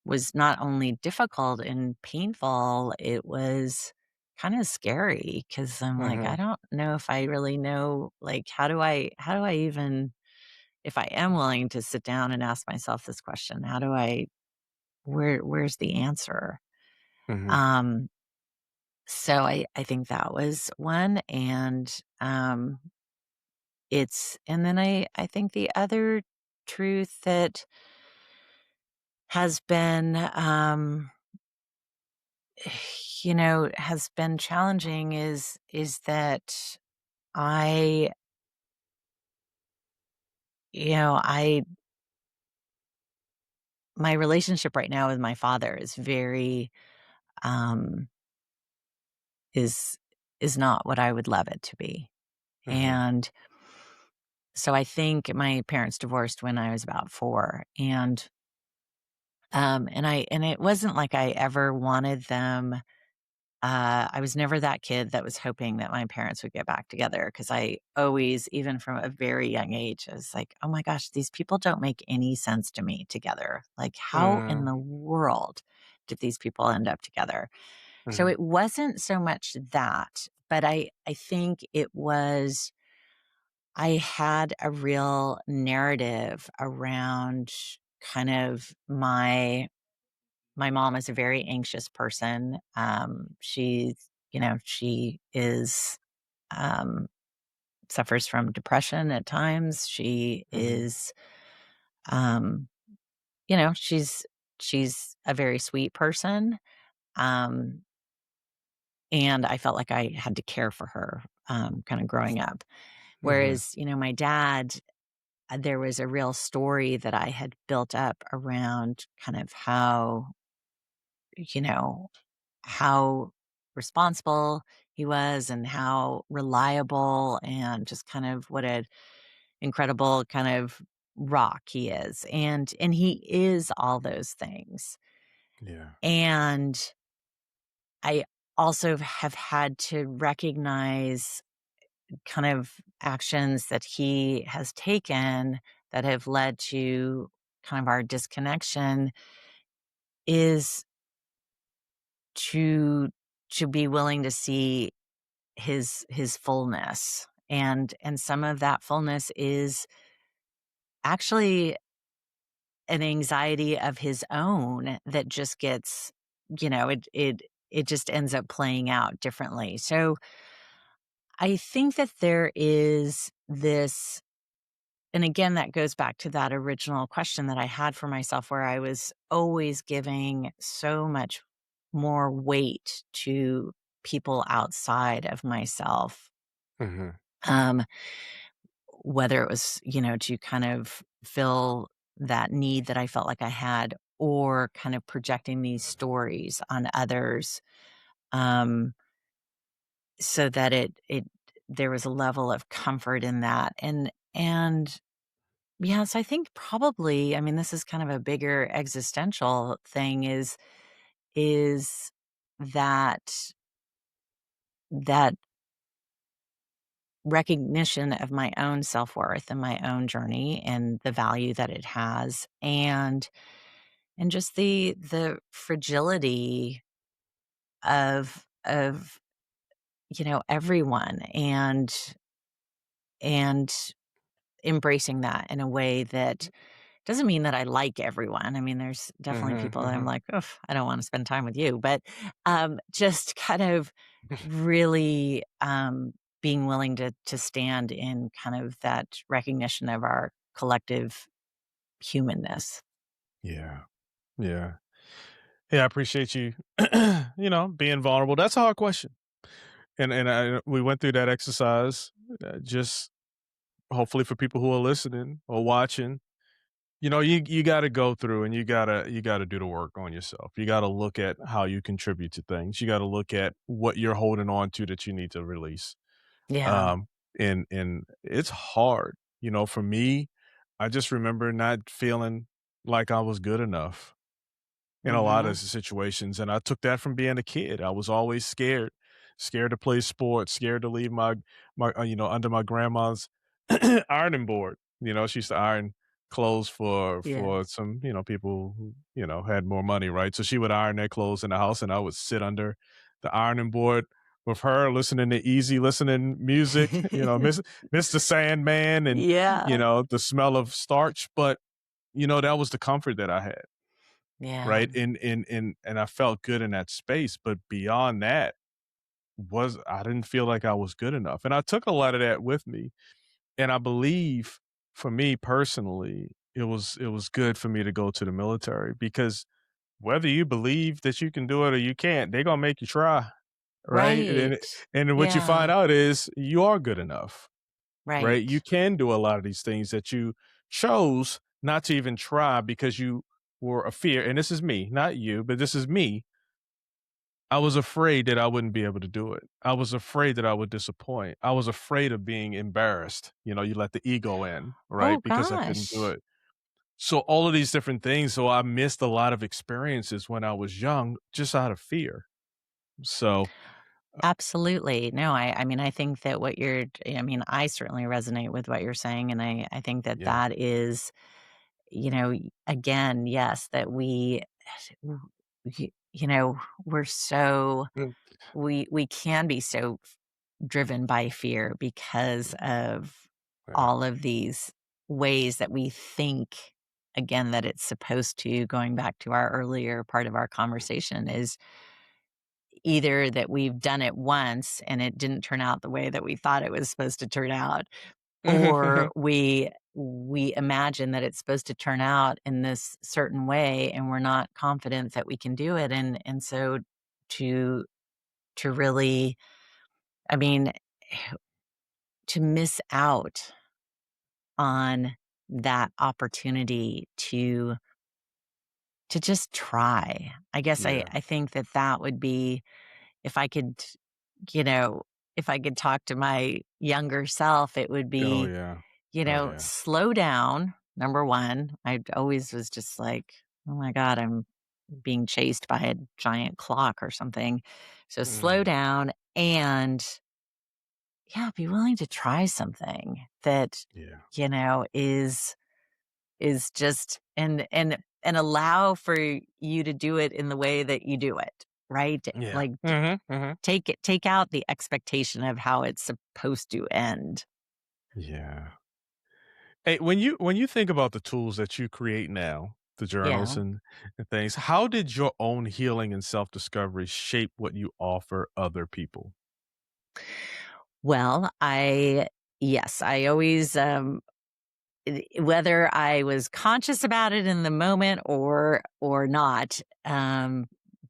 was not only difficult and painful, it was kind of scary because I'm like, I don't know if I really know, like, how do I even, if I am willing to sit down and ask myself this question, how do I, where's the answer? Um, so I think that was one. And, and then I think the other truth that has been, has been challenging is that I, I my relationship right now with my father is very, um, is not what I would love it to be. And so I think my parents divorced when I was about 4. And it wasn't like I ever wanted them. I was never that kid that was hoping that my parents would get back together because I always, even from a very young age, I was like, oh my gosh, these people don't make any sense to me together. Like, how in the world did these people end up together? So it wasn't so much that, but I think it was, I had a real narrative around kind of my mom is a very anxious person. She is, um, suffers from depression at times. She is, um, she's a very sweet person. Um, and I felt like I had to care for her, kind of growing up. Whereas, my dad, there was a real story that I had built up around kind of you know, how responsible he was and how reliable and just kind of what an incredible kind of rock he is. And he is all those things. Yeah. And I also have had to recognize kind of actions that he has taken that have led to kind of our disconnection is to be willing to see his fullness. And some of that fullness is actually an anxiety of his own that just gets, it just ends up playing out differently. So I think that there is this, and again, that goes back to that original question that I had for myself, where I was always giving so much more weight to people outside of myself. Um, whether it was, to kind of fill that need that I felt like I had, or kind of projecting these stories on others, um, so that there was a level of comfort in that. And yeah, so I think probably, I mean, this is kind of a bigger existential thing, is that that recognition of my own self-worth and my own journey and the value that it has, and just the fragility of everyone, and embracing that in a way that doesn't mean that I like everyone. I mean, there's definitely people that I'm like, oh, I don't want to spend time with you, but just kind of really being willing to stand in kind of that recognition of our collective humanness. Yeah. Yeah. Yeah. I appreciate you, being vulnerable. That's a hard question. And we went through that exercise, just hopefully for people who are listening or watching. You got to go through and you got to do the work on yourself. You got to look at how you contribute to things. You got to look at what you're holding on to that you need to release. Yeah. Um, and it's hard. For me, I just remember not feeling like I was good enough in a lot Mm-hmm. of situations, and I took that from being a kid. I was always scared to play sports, scared to leave my under my grandma's ironing board. She used to iron clothes for Yeah. some people who had more money, right? So she would iron their clothes in the house, and I would sit under the ironing board with her, listening to easy listening music. Mr. Sandman, and Yeah. the smell of starch, but that was the comfort that I had. Yeah. Right. And I felt good in that space. But beyond that, I didn't feel like I was good enough. And I took a lot of that with me. And I believe for me personally, it was good for me to go to the military, because whether you believe that you can do it or you can't, they're gonna make you try. Right. And Right. and what you find Yeah. out is you are good enough. Right. You Right. can do a lot of these things that you chose not to even try because you were a fear. And this is me, not you, but this is me. I was afraid that I wouldn't be able to do it. I was afraid that I would disappoint. I was afraid of being embarrassed. You let the ego in, Oh right? Because I couldn't do gosh. it. So all of these different things. So I missed a lot of experiences when I was young, just out of fear. So Absolutely. No, I mean, I think that I mean, I certainly resonate with what you're saying. And I think that yeah, that is, again, yes, that you know, we're so, Mm. we can be so driven by fear because of yeah, all of these ways that we think, again, that it's supposed to, going back to our earlier part of our conversation, is either that we've done it once and it didn't turn out the way that we thought it was supposed to turn out, or we imagine that it's supposed to turn out in this certain way and we're not confident that we can do it. And so to really, I mean, to miss out on that opportunity to just try. I guess I yeah. I think that that would be, if I could, you know, if I could talk to my younger self, it would Oh be, yeah. Oh yeah. slow down. Number one, I always was just like, oh my God, I'm being chased by a giant clock or something. So slow Mm, down and, yeah, be willing to try something that, yeah. is just, and allow for you to do it in the way that you do it, right? Yeah. Like, Hmm. take out the expectation of how it's supposed to end. Yeah. Hey, when you think about the tools that you create now, the journals Yeah. and things, how did your own healing and self-discovery shape what you offer other people? Well, yes, I always, whether I was conscious about it in the moment or not,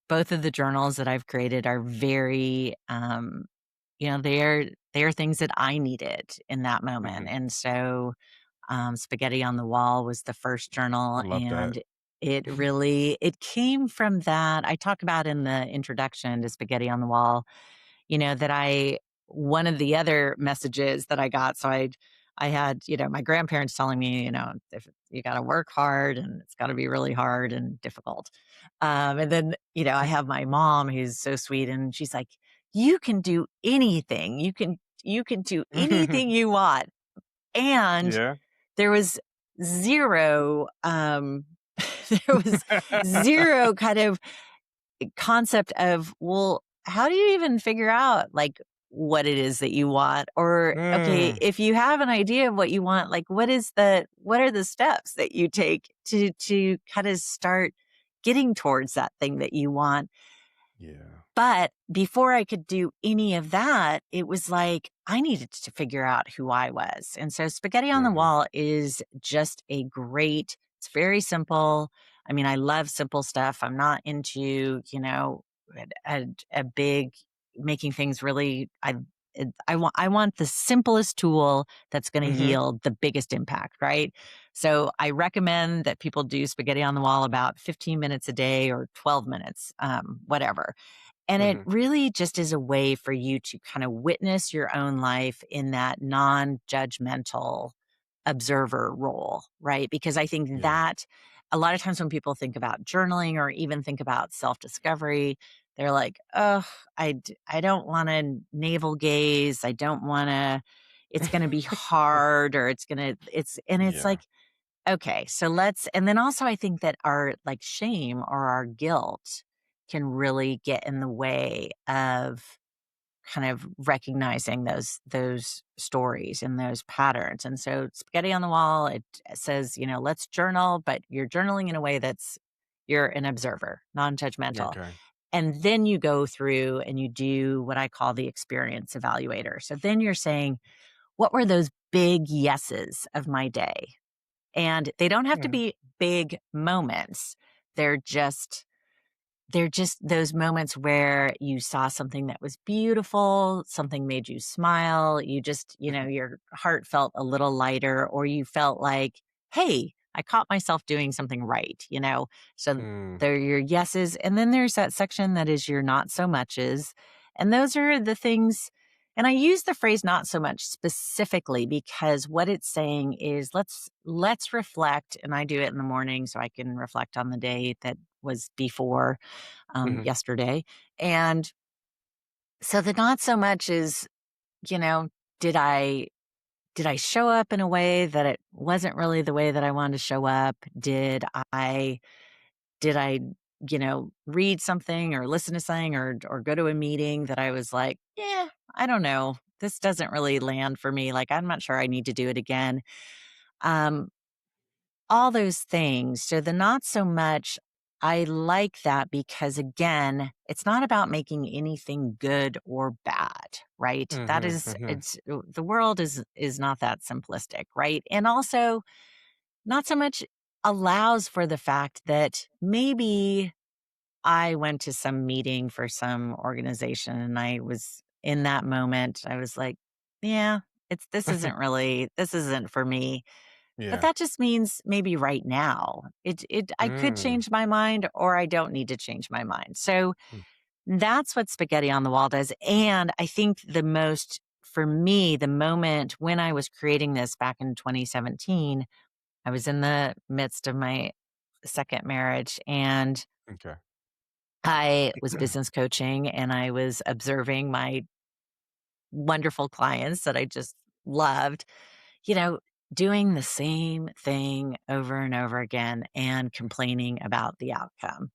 both of the journals that I've created are very, they're things that I needed in that moment. Mhm. And so, Spaghetti on the Wall was the first I journal, love that. and it came from that. I talk about in the introduction to Spaghetti on the Wall, that one of the other messages that I got, so I had, my grandparents telling me, if you got to work hard and it's got to be really hard and difficult. And then, I have my mom who's so sweet, and she's like, you can do anything. You can do anything you want. And Yeah. there was zero, there was zero kind of concept of, well, how do you even figure out like what it is that you want? Or, okay, Mm, if you have an idea of what you want, like what are the steps that you take to kind of start getting towards that thing that you want? yeah. But before I could do any of that, it was like I needed to figure out who I was. And so Spaghetti on the Mhm. Wall is just it's very simple. I mean, I love simple stuff. I'm not into, a big making things really, I want the simplest tool that's going to Mhm. yield the biggest impact, right? So I recommend that people do spaghetti on the wall about 15 minutes a day or 12 minutes, whatever. And it Mhm. really just is a way for you to kind of witness your own life in that non-judgmental observer role, right? Because I think Yeah. that a lot of times when people think about journaling or even think about self-discovery, they're like, oh, I don't want to navel gaze. I don't want to, it's going to be hard or it's Yeah. like, okay, so and then also I think that our like shame or our guilt can really get in the way of kind of recognizing those stories and those patterns. And so spaghetti on the wall, it says, let's journal, but you're journaling in a way that's you're an observer, non-judgmental. Okay. And then you go through and you do what I call the experience evaluator. So then you're saying, what were those big yeses of my day? And they don't have to Mhm. be big moments. They're just those moments where you saw something that was beautiful, something made you smile, you just, your heart felt a little lighter, or you felt like, hey, I caught myself doing something right, So Mm. they're your yeses. And then there's that section that is your not so muches. And those are the things. And I use the phrase not so much specifically because what it's saying is let's reflect. And I do it in the morning so I can reflect on the day that was before Mhm. yesterday. And so the not so much is, you know, did I show up in a way that it wasn't really the way that I wanted to show up? Did I, read something or listen to something or go to a meeting that I was like, yeah, I don't know. This doesn't really land for me. Like, I'm not sure I need to do it again. Um, all those things. So the not so much, I like that because again, it's not about making anything good or bad, right? That Mhm. is Mhm. it's the world is not that simplistic, right? And also not so much allows for the fact that maybe I went to some meeting for some organization and I was in that moment, I was like, yeah, this isn't for me. But Yeah. that just means maybe right now. I could Mm. change my mind or I don't need to change my mind. So Mm. that's what spaghetti on the wall does. And I think for me, the moment when I was creating this back in 2017, I was in the midst of my second marriage and Okay. I was business coaching and I was observing my wonderful clients that I just loved, you know, doing the same thing over and over again and complaining about the outcome.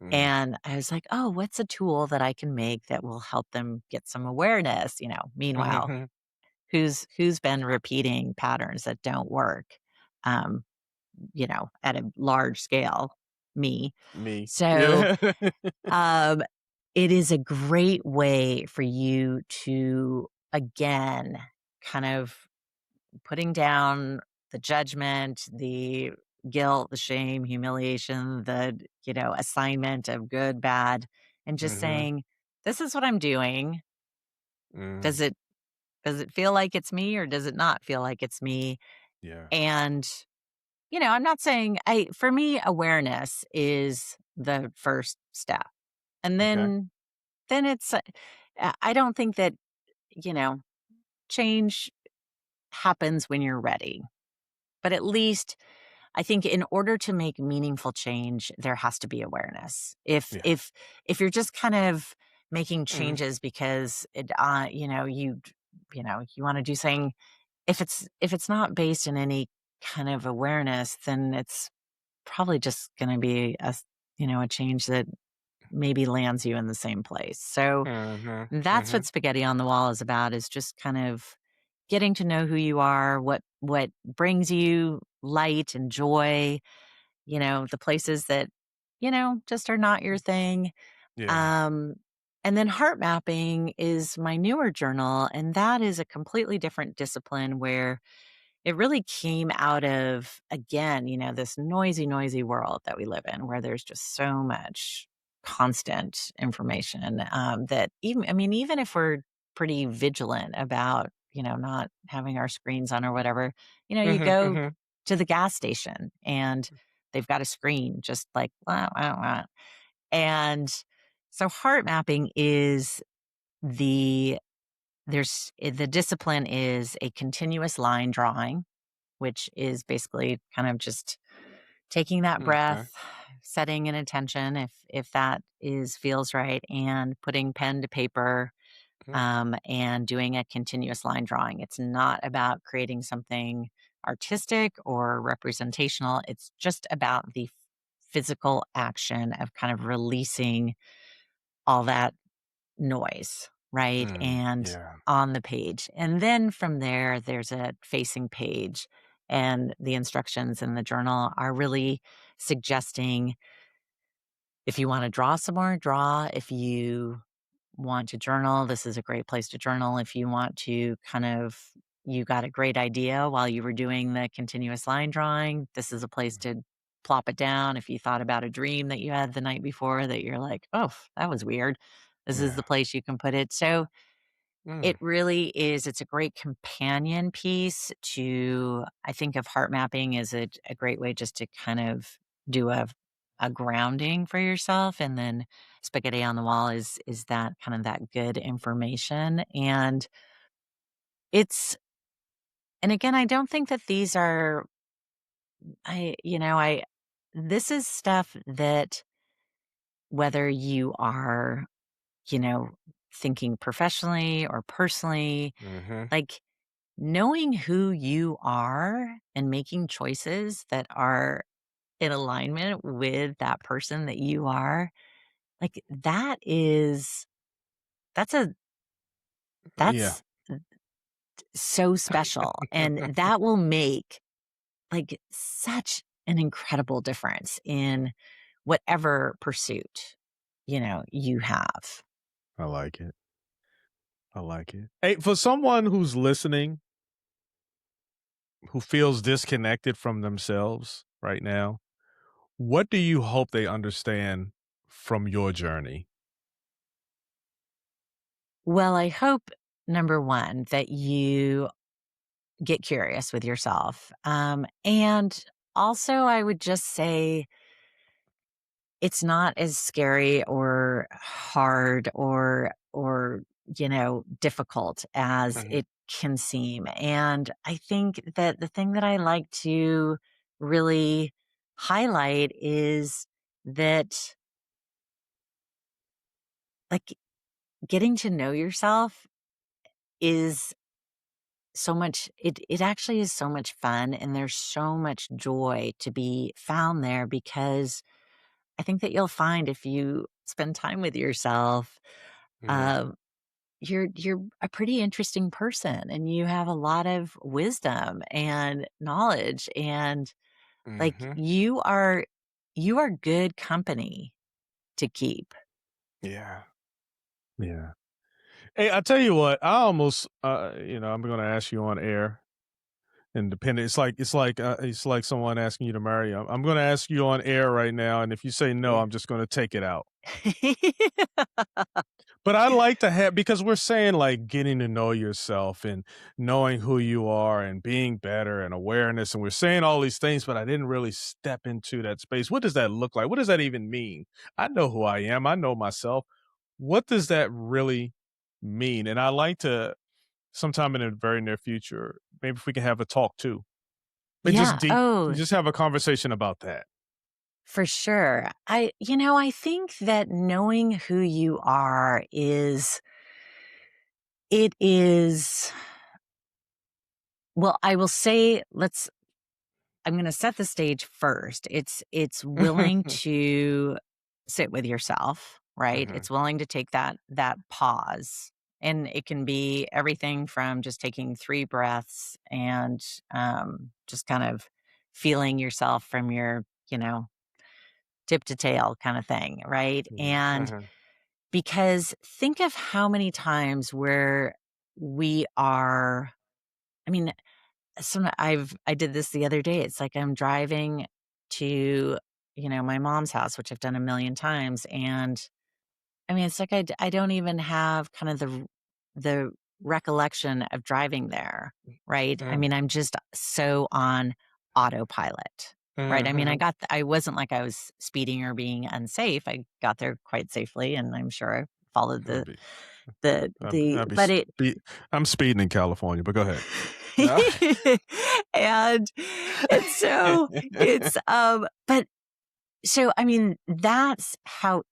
Mm. And I was like, oh, what's a tool that I can make that will help them get some awareness? Meanwhile, Mhm. who's been repeating patterns that don't work, um, at a large scale? Me. Me. So Yeah. um, it is a great way for you to, again, kind of putting down the judgment, the guilt, the shame, humiliation, the, assignment of good, bad, and just Mhm. saying, this is what I'm doing. Mm. Does it feel like it's me or does it not feel like it's me? Yeah. And, I'm not saying for me, awareness is the first step. And Okay. then it's, I don't think that, you know, change happens when you're ready. But at least I think in order to make meaningful change, there has to be awareness. Yeah. If you're just kind of making Mhm. changes because you want to do something, if it's not based in any kind of awareness, then it's probably just going to be a change that maybe lands you in the same place. So Mhm. that's what Mhm. spaghetti on the wall is about, is just kind of getting to know who you are, what brings you light and joy, the places that, just are not your thing. Yeah. Um, and then heart mapping is my newer journal, and that is a completely different discipline where it really came out of, again, this noisy world that we live in, where there's just so much constant information, that even if we're pretty vigilant about, not having our screens on or whatever, you Mm-hmm, go mm-hmm. to the gas station and they've got a screen just like, wow, wow, wow. And so heart mapping is the discipline is a continuous line drawing, which is basically kind of just taking that Okay. breath, setting an intention if that feels right, and putting pen to paper, Mm, and doing a continuous line drawing. It's not about creating something artistic or representational. It's just about the physical action of kind of releasing all that noise, right? And yeah. on the page. And then from there, there's a facing page. And the instructions in the journal are really suggesting, if you want to draw some more, draw. If you want to journal, this is a great place to journal. If you want to you got a great idea while you were doing the continuous line drawing, this is a place to plop it down. If you thought about a dream that you had the night before that you're like, oh, that was weird, this is Yeah. the place you can put it. So Mm, it really is. It's a great companion piece to, I think of heart mapping as a great way just to kind of do a grounding for yourself. And then spaghetti on the wall is that kind of that good information. And it's, and again, I don't think that these are, this is stuff that, whether you are, you know, thinking professionally or personally, mm-hmm. like, knowing who you are and making choices that are in alignment with that person that you are, like, that's a Yeah. that's so special, and that will make, like, such an incredible difference in whatever pursuit, you have. I like it. I like it. Hey, for someone who's listening, who feels disconnected from themselves right now, what do you hope they understand from your journey? Well, I hope, number 1, that you get curious with yourself. And also, I would just say it's not as scary or hard or difficult as Mm-hmm. it can seem. And I think that the thing that I like to really highlight is that, like, getting to know yourself is it actually is so much fun, and there's so much joy to be found there, because I think that you'll find, if you spend time with yourself, Mm, um, you're a pretty interesting person, and you have a lot of wisdom and knowledge, and, like, mm-hmm. you are good company to keep. Yeah. Yeah. Hey, I tell you what, I almost, I'm going to ask you on air, independent. It's like someone asking you to marry. I'm going to ask you on air right now, and if you say no, Yeah. I'm just going to take it out. But I like to have, because we're saying like getting to know yourself and knowing who you are and being better and awareness. And we're saying all these things, but I didn't really step into that space. What does that look like? What does that even mean? I know who I am. I know myself. What does that really mean? And I like to, sometime in the very near future, maybe if we can have a talk too, and Yeah. Oh, just have a conversation about that. for sure. I think that knowing who you are it is, well, I will say, I'm going to set the stage first. It's willing to sit with yourself, right? Mm-hmm. It's willing to take that pause. And it can be everything from just taking 3 breaths and, just kind of feeling yourself from your, tip to tail kind of thing, right? And Mm-hmm. because think of how many times where we are, I mean, I did this the other day. It's like I'm driving to, my mom's house, which I've done a million times. And I mean, it's like I don't even have kind of the recollection of driving there, right? I Mm. mean, I'm just so on autopilot, right? I mean, Mhm. I wasn't like I was speeding or being unsafe. I got there quite safely, and I'm sure I followed I'll be, I'll be but it I'm speeding in California, but go ahead. No. and so it's but so I mean that's how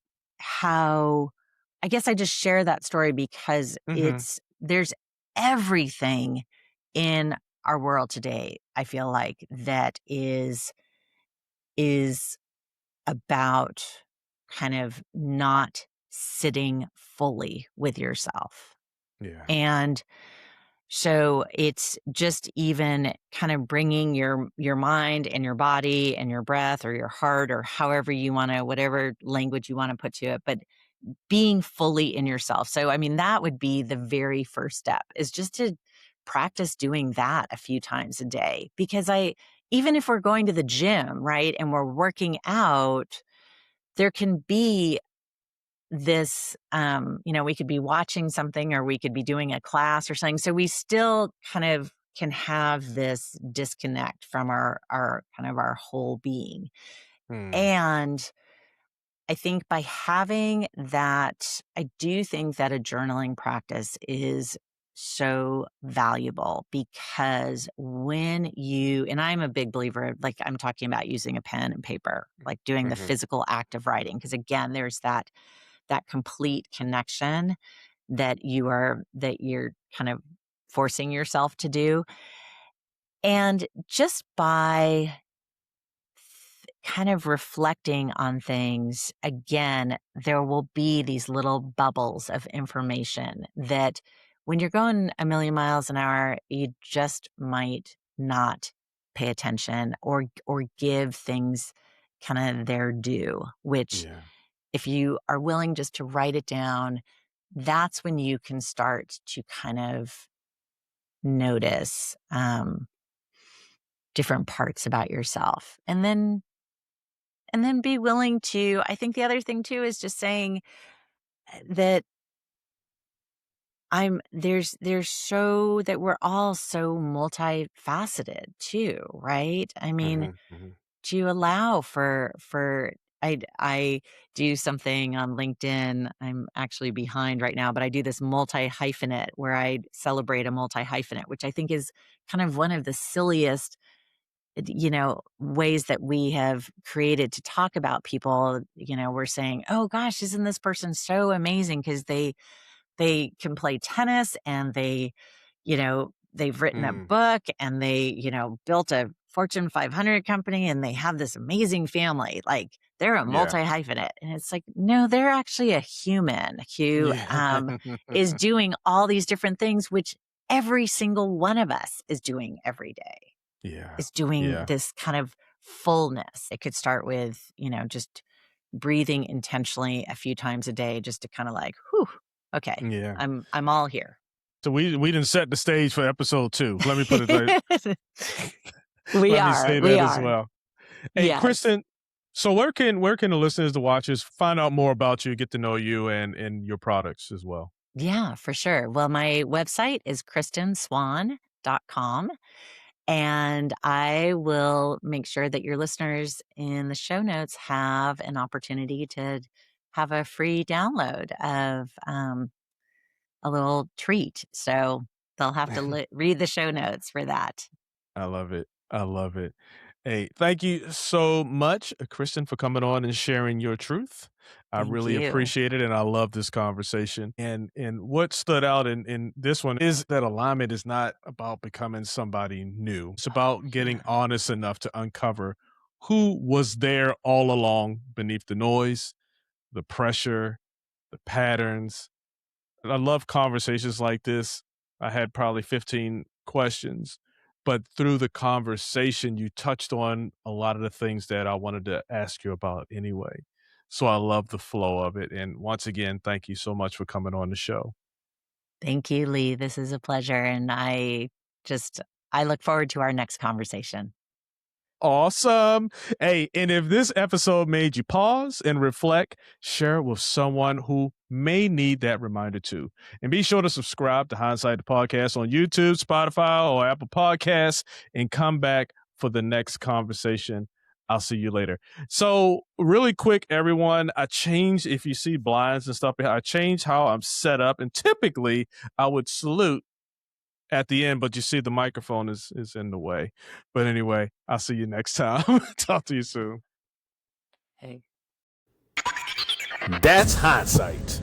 I guess I just share that story because Mhm. there's everything in our world today, I feel like, that is about kind of not sitting fully with yourself. Yeah. And so it's just even kind of bringing your mind and your body and your breath or your heart or however you want to, whatever language you want to put to it, but being fully in yourself. So, I mean, that would be the very first step, is just to practice doing that a few times a day. Because even if we're going to the gym, right, and we're working out, there can be this, we could be watching something or we could be doing a class or something. So we still kind of can have this disconnect from our kind of our whole being. Mm. And I think by having that, I do think that a journaling practice is so valuable, because and I'm a big believer, like I'm talking about using a pen and paper, like doing the Mhm. physical act of writing. Because again, there's that complete connection that you're kind of forcing yourself to do. And just by kind of reflecting on things, again, there will be these little bubbles of information that when you're going a million miles an hour, you just might not pay attention or give things kind of their due, which Yeah. if you are willing just to write it down, that's when you can start to kind of notice different parts about yourself. And then be willing to, I think the other thing too is just saying that that we're all so multifaceted too, right? I mean, Mhm. Mhm. to allow I do something on LinkedIn. I'm actually behind right now, but I do this multi-hyphenate where I celebrate a multi-hyphenate, which I think is kind of one of the silliest ways that we have created to talk about people. We're saying, oh gosh, isn't this person so amazing because they can play tennis, and they've written a Mm. book, and they built a Fortune 500 company, and they have this amazing family. Like, they're a Yeah. multi-hyphenate. And it's like, no, they're actually a human who Yeah. is doing all these different things, which every single one of us is doing every day, Yeah. is doing Yeah. this kind of fullness. It could start with, just breathing intentionally a few times a day, just to kind of like, whew, okay, Yeah. I'm all here. So we didn't set the stage for episode 2. Let me put it like We let me are, say we that as are. well. Hey, Yes. Kristan, so where can the listeners, the watchers, find out more about you, get to know you and your products as well? Yeah, for sure. Well, my website is kristanswan.com. And I will make sure that your listeners in the show notes have an opportunity to have a free download of a little treat. So they'll have to read the show notes for that. I love it. I love it. Hey, thank you so much, Kristan, for coming on and sharing your truth. I Thank really you. appreciate it, and I love this conversation. And what stood out in this one is that alignment is not about becoming somebody new. It's about getting Yeah. honest enough to uncover who was there all along beneath the noise, the pressure, the patterns. And I love conversations like this. I had probably 15 questions, but through the conversation, you touched on a lot of the things that I wanted to ask you about anyway. So I love the flow of it. And once again, thank you so much for coming on the show. Thank you, Lee. This is a pleasure. And I look forward to our next conversation. Awesome. Hey, and if this episode made you pause and reflect, share it with someone who may need that reminder too. And be sure to subscribe to Hindsight the Podcast on YouTube, Spotify, or Apple Podcasts, and come back for the next conversation. I'll see you later. So really quick, everyone, I changed, if you see blinds and stuff, I changed how I'm set up. And typically I would salute at the end, but you see the microphone is in the way. But anyway, I'll see you next time. Talk to you soon. Hey. That's Hindsight.